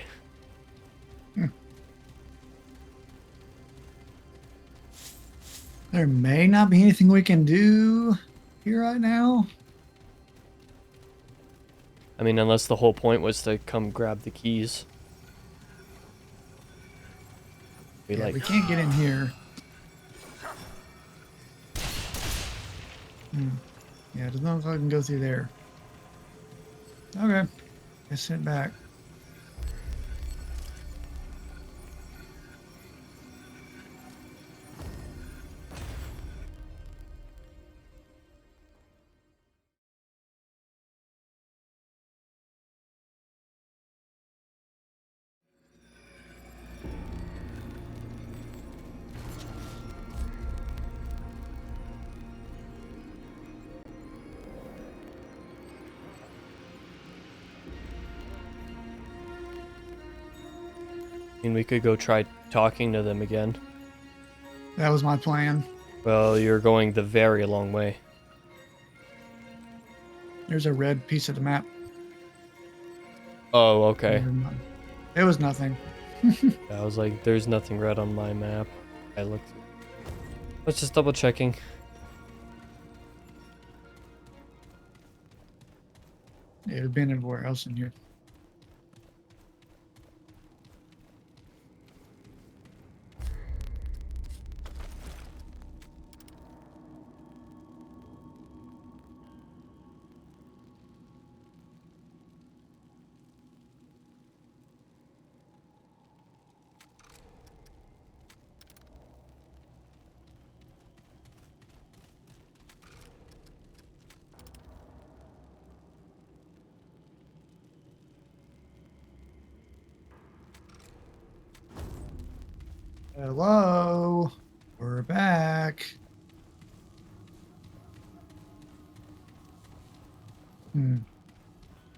There may not be anything we can do here right now. I mean, unless the whole point was to come grab the keys. Yeah, we can't get in here. Yeah, it doesn't look like I can go through there. Okay. Let's sit back. I mean, we could go try talking to them again. That was my plan. Well, you're going the very long way. There's a red piece of the map. Oh, okay. Never mind. It was nothing. I was like, there's nothing red on my map. I looked. Let's just double checking. It would have been everywhere else in here. Hello, we're back.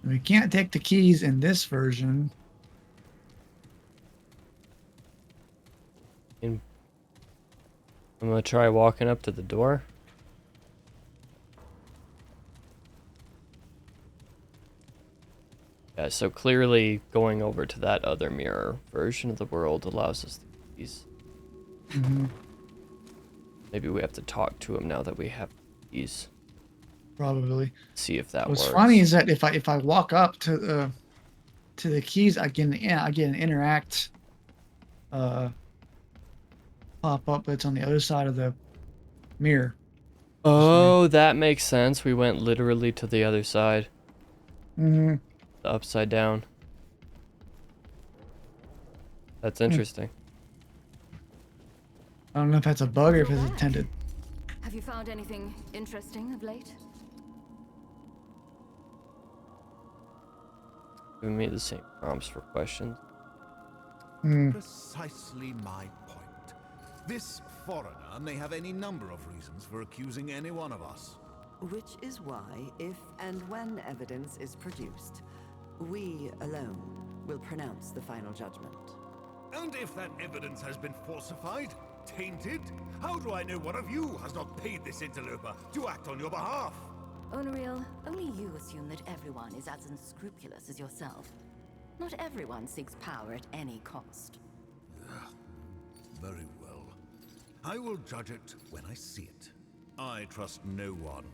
We can't take the keys in this version. And I'm gonna try walking up to the door. Yeah, so clearly going over to that other mirror version of the world allows us the keys. Maybe we have to talk to him now that we have keys. Probably. See if that What's works. funny is that if I walk up to the keys, I get an interact pop up that's on the other side of the mirror. Oh, that makes sense. We went literally to the other side. Mm-hmm. The upside down. That's interesting. I don't know if that's a bug or if it's You're back. intended. Have you found anything interesting of late? Giving me the same prompts for questions. Precisely my point. This foreigner may have any number of reasons for accusing any one of us. Which is why, if and when evidence is produced, we alone will pronounce the final judgment. And if that evidence has been falsified, tainted, how do I know one of you has not paid this interloper to act on your behalf? Onariel, only you assume that everyone is as unscrupulous as yourself. Not everyone seeks power at any cost. Very well. I will judge it when I see it. I trust no one,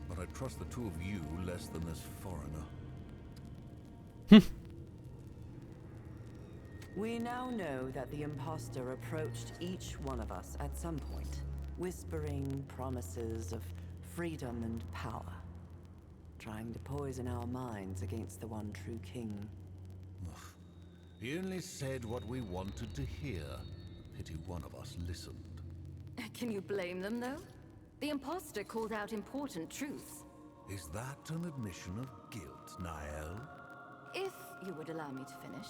but I trust the two of you less than this foreigner. We now know that the imposter approached each one of us at some point, whispering promises of freedom and power, trying to poison our minds against the one true king. He only said what we wanted to hear. Pity one of us listened. Can you blame them, though? The imposter called out important truths. Is that an admission of guilt, Niall? If you would allow me to finish,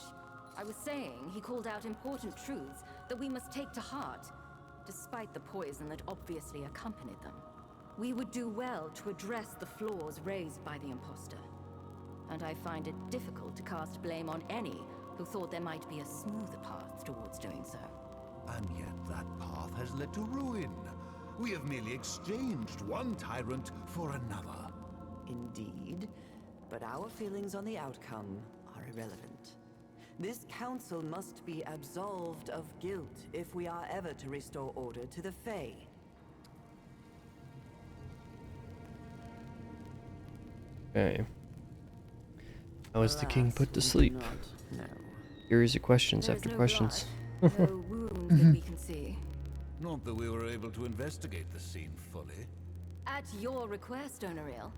I was saying he called out important truths that we must take to heart, despite the poison that obviously accompanied them. We would do well to address the flaws raised by the imposter. And I find it difficult to cast blame on any who thought there might be a smoother path towards doing so. And yet that path has led to ruin. We have merely exchanged one tyrant for another. Indeed, but our feelings on the outcome are irrelevant. This council must be absolved of guilt if we are ever to restore order to the Fae. Okay. How is the king Alas, put to we do sleep? not know. Series of questions There's after no questions. blood, no wound that we can see. Not that we were able to investigate the scene fully. At your request, Onariel.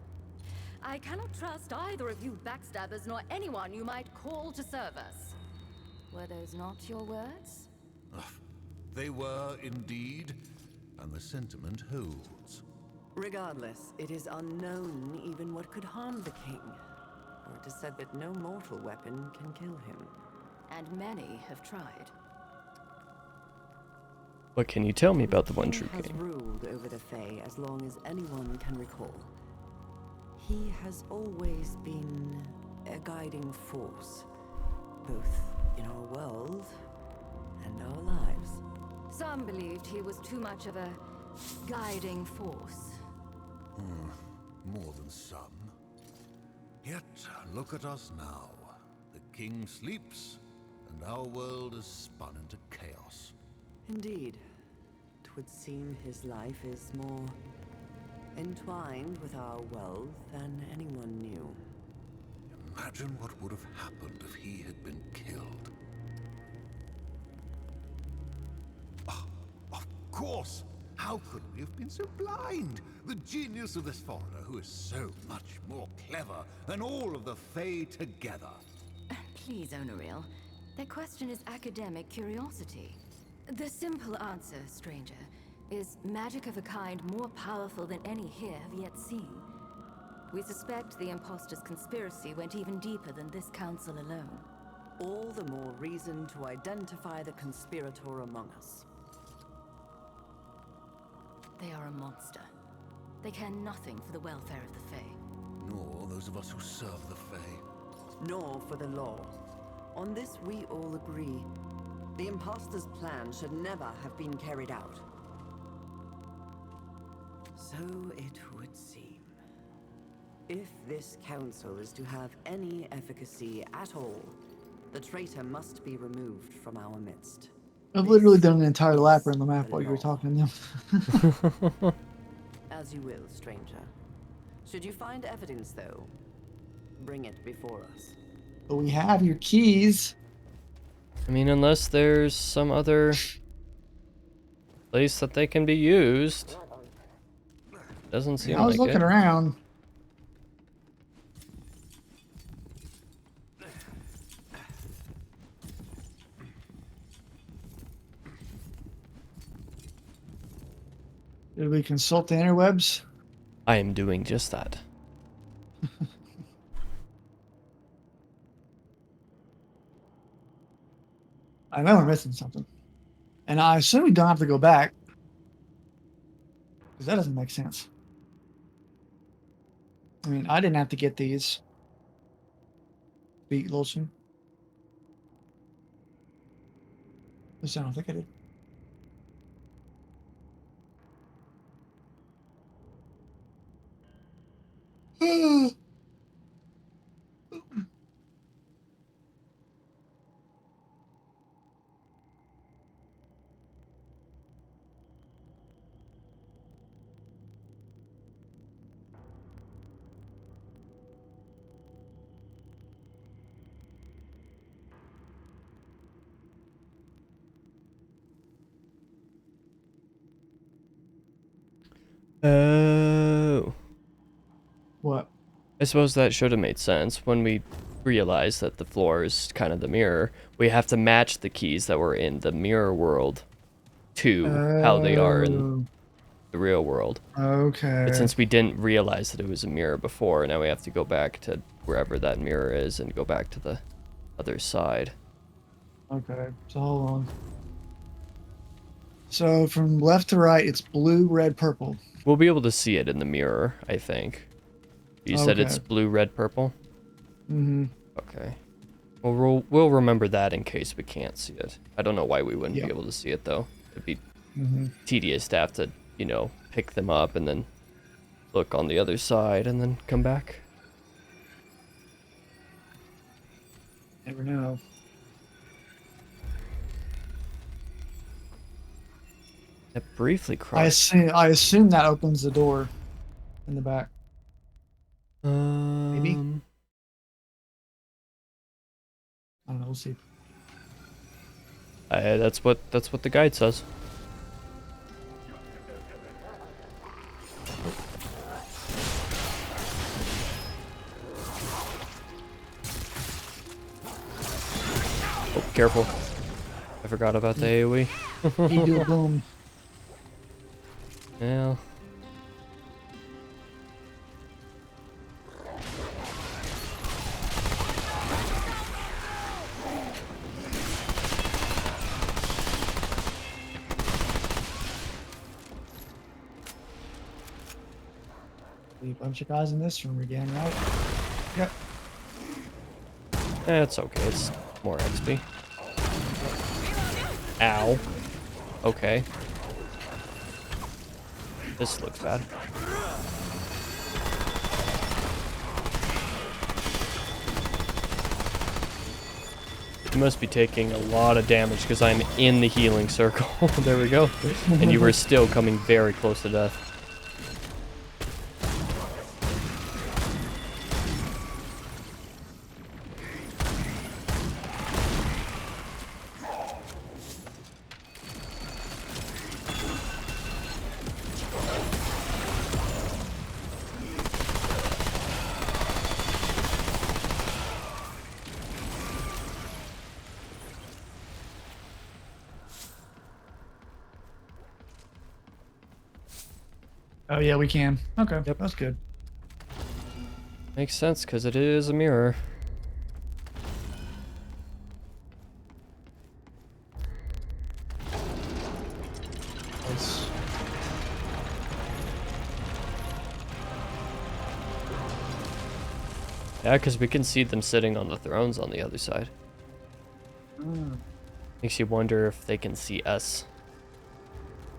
I cannot trust either of you backstabbers nor anyone you might call to serve us. Were those not your words? They were indeed, and the sentiment holds. Regardless, it is unknown even what could harm the king. For it is said that no mortal weapon can kill him. And many have tried. What can you tell me about the one King true has king? ruled over the Fae as long as anyone can recall. He has always been a guiding force, both in our world and our lives. Some believed he was too much of a guiding force. More than some. Yet, look at us now. The king sleeps, and our world has spun into chaos. Indeed. It would seem his life is more entwined with our wealth than anyone knew. Imagine what would have happened if he had been killed. Oh, of course! How could we have been so blind? The genius of this foreigner who is so much more clever than all of the Fae together. Please, Onariel. That question is academic curiosity. The simple answer, stranger, is magic of a kind more powerful than any here have yet seen. We suspect the imposter's conspiracy went even deeper than this council alone. All the more reason to identify the conspirator among us. They are a monster. They care nothing for the welfare of the Fae. Nor those of us who serve the Fae. Nor for the law. On this we all agree. The imposter's plan should never have been carried out. So it would seem. If this council is to have any efficacy at all, the traitor must be removed from our midst. I've literally done an entire lap around the map while you were talking to them. As you will, stranger. Should you find evidence, though, bring it before us. But we have your keys. I mean, unless there's some other place that they can be used. Doesn't seem I was like looking it. around. Did we consult the interwebs? I am doing just that. I know we're missing something. And I assume we don't have to go back. Because that doesn't make sense. I mean, I didn't have to get these. Beat Losomn. At least I don't think I did. Oh. What? I suppose that should have made sense when we realized that the floor is kind of the mirror. We have to match the keys that were in the mirror world to how they are in the real world. Okay. But since we didn't realize that it was a mirror before, now we have to go back to wherever that mirror is and go back to the other side. Okay, so hold on. So from left to right, it's blue, red, purple. We'll be able to see it in the mirror, I think. You said it's Okay. blue, red, purple? Mm-hmm. Okay. Well, we'll remember that in case we can't see it. I don't know why we wouldn't Yeah. be able to see it, though. It'd be Mm-hmm. tedious to have to, you know, pick them up and then look on the other side and then come back. Never know. It briefly I crossed. assume that opens the door in the back. Maybe. I don't know. We'll see. That's what the guide says. Oh, careful. I forgot about the AoE. You do a boom. Yeah. A bunch of guys in this room again, right? Yep. It's okay. It's more XP. Ow. Okay. This looks bad. You must be taking a lot of damage because I'm in the healing circle. There we go. And you were still coming very close to death. Oh yeah, we can. Okay, Yep. that's good. Makes sense because it is a mirror. Nice. Yeah, because we can see them sitting on the thrones on the other side. Mm, Makes you wonder if they can see us.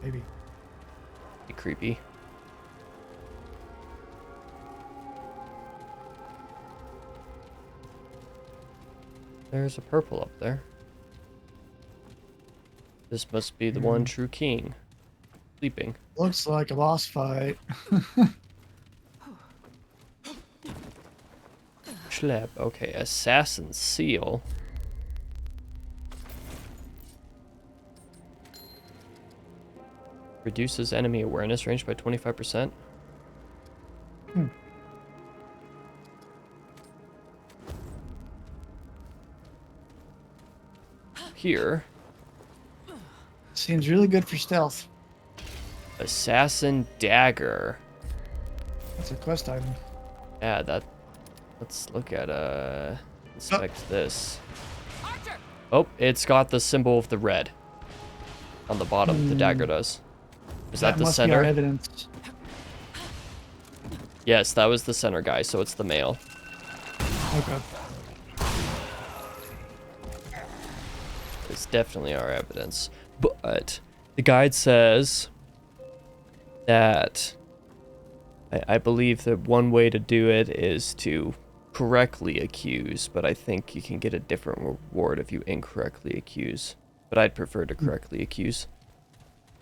maybe. Be creepy. There's a purple up there. This must be the one true king. Sleeping. Looks like a boss fight. Schlep. Okay, assassin seal. Reduces enemy awareness range by 25%. Hmm. Here, Seems really good for stealth. assassin dagger. That's a quest item. Yeah, that. Let's look at inspect this. Oh, it's got the symbol of the red on the bottom. The dagger does. Is that the must be our center? evidence. Yes, that was the center guy, so it's the male. Okay. It's definitely our evidence. But the guide says that I believe that one way to do it is to correctly accuse, but I think you can get a different reward if you incorrectly accuse. But I'd prefer to correctly accuse.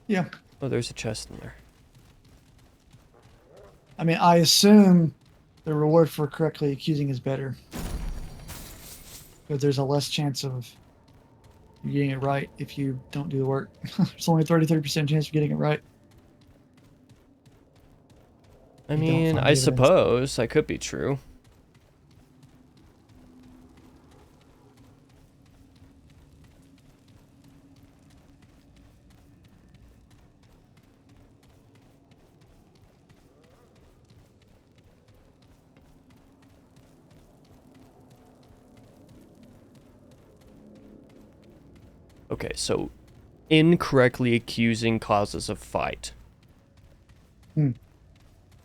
Yeah. Oh, there's a chest in there. I mean, I assume the reward for correctly accusing is better. Because there's a less chance of you getting it right if you don't do the work. There's only a 33% chance of getting it right. I You don't mean, find I evidence. suppose that could be true. Okay, so incorrectly accusing causes a fight. Hmm.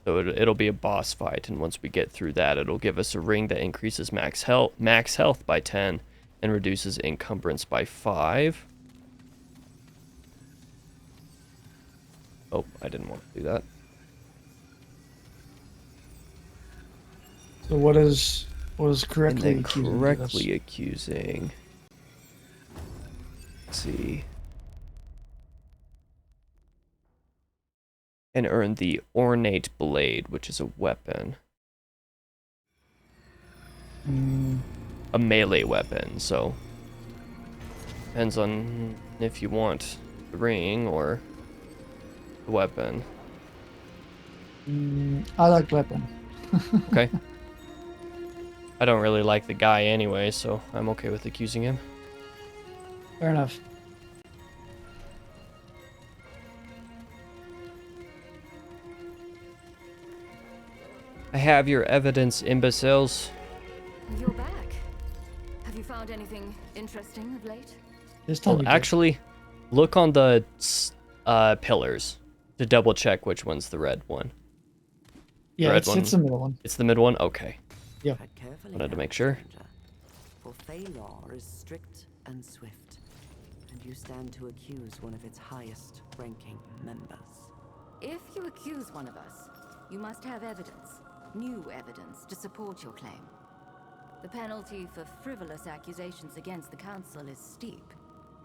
So it'll be a boss fight, and once we get through that, it'll give us a ring that increases max health by 10 and reduces encumbrance by 5. Oh, I didn't want to do that. So what is And correctly then accusing? correctly accusing. Let's see. And earn the ornate blade, which is a weapon. A melee weapon, so depends on if you want the ring or the weapon. I like weapon. Okay. I don't really like the guy anyway, so I'm okay with accusing him. Fair enough. I have your evidence, imbeciles. You're back. Have you found anything interesting of late? This time Well, we did. actually, look on the pillars to double check which one's the red one. Yeah, red it's one. the middle one. It's the mid one? Okay. Yeah. Tread carefully Wanted to now, make sure. stranger, for Fey law is strict and swift, and you stand to accuse one of its highest ranking members. If you accuse one of us, you must have evidence, new evidence, to support your claim. The penalty for frivolous accusations against the Council is steep.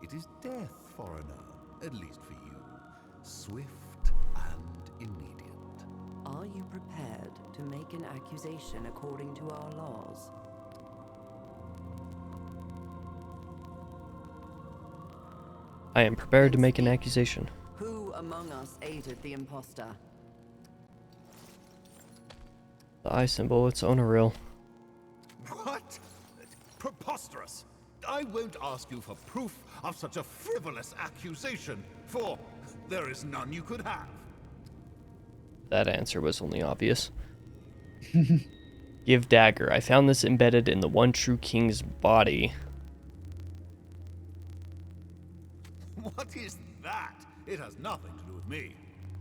It is death, foreigner, at least for you. Swift and immediate. Are you prepared to make an accusation according to our laws? I am prepared to make an accusation. Who among us aided the imposter? The eye symbol, it's Onoril. What? Preposterous! I won't ask you for proof of such a frivolous accusation, for there is none you could have. That answer was only obvious. Give dagger. I found this embedded in the one true king's body. What is that? It has nothing to do with me.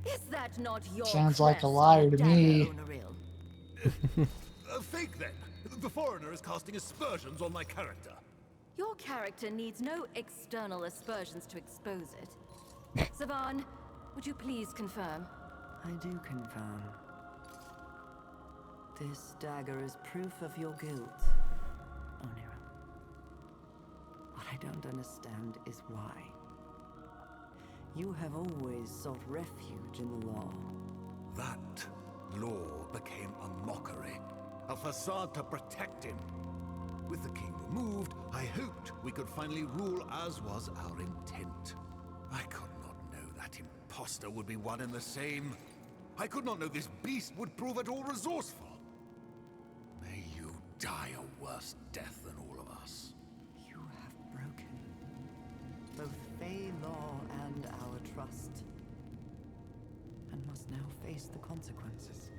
Is that not your Sounds like a crest liar on to dagger, me. Onoril? Fake then. The foreigner is casting aspersions on my character. Your character needs no external aspersions to expose it. Savan, would you please confirm? I do confirm. This dagger is proof of your guilt, Onira. What I don't understand is why. You have always sought refuge in the law. That law became a mockery, a facade to protect him. With the king removed, I hoped we could finally rule as was our intent. I could not know that imposter would be one and the same. I could not know this beast would prove at all resourceful. May you die a worse death than all of us. You have broken both Fey law and our trust, and must now face the consequences.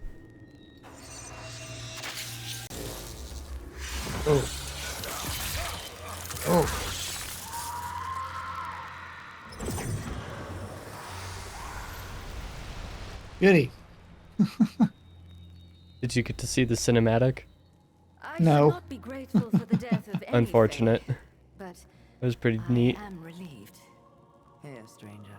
Oh. Oh. Goody. Did you get to see the cinematic? I No. should not be grateful for the death of any Unfortunate. Fae, but It was pretty I neat. am relieved. Here, stranger.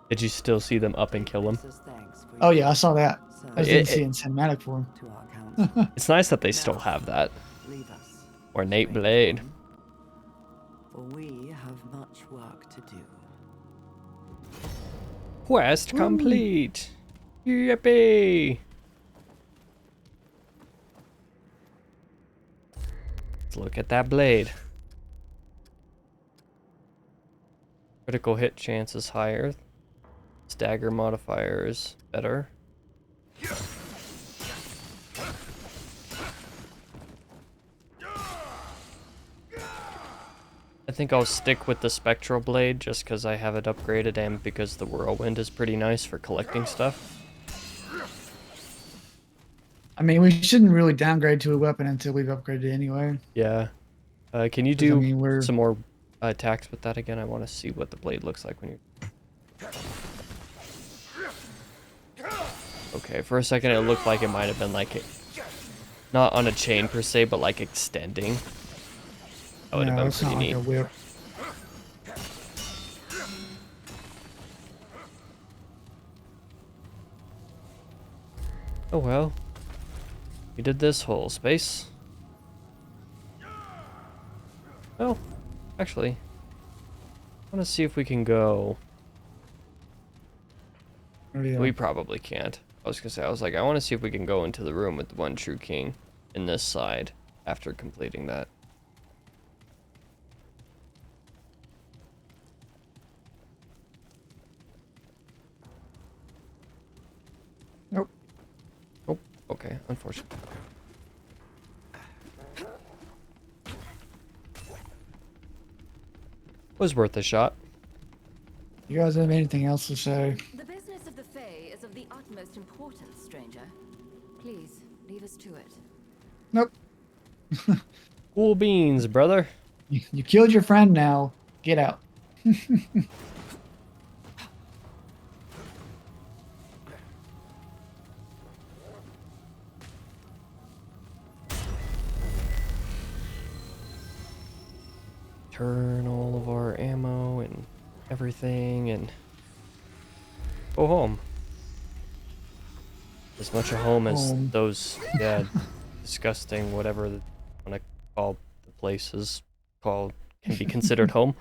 Did you still see them up and kill him? This is thanks for Oh your yeah, I saw that. I just didn't It- see it in cinematic form. to our council. It's nice that they still have that. Leave us. Ornate stranger blade. one, For we have much work to do. Quest complete. Yippee! Let's look at that blade. Critical hit chance is higher. Stagger modifier is better. I think I'll stick with the spectral blade just because I have it upgraded and because the whirlwind is pretty nice for collecting stuff. I mean, we shouldn't really downgrade to a weapon until we've upgraded anyway. Yeah. Can you 'Cause, I do mean, we're- some more attacks with that again? I want to see what the blade looks like when you... Okay, for a second it looked like it might have been like... Not on a chain per se, but like extending. That would have No, been it's not pretty like neat. a whip. Oh well. We did this whole space. Oh, actually, I want to see if we can go. We probably can't. I was gonna say, I want to see if we can go into the room with the one true king in this side after completing that. Nope. Oh, okay, unfortunate. Was worth a shot. You guys have anything else to say? The business of the Fae is of the utmost importance, stranger. Please, leave us to it. Nope. Cool beans, brother. You killed your friend now. Get out. Turn all of our ammo and everything and go home. As much a home as Home. those, yeah, disgusting, whatever, want to all the places called can be considered home.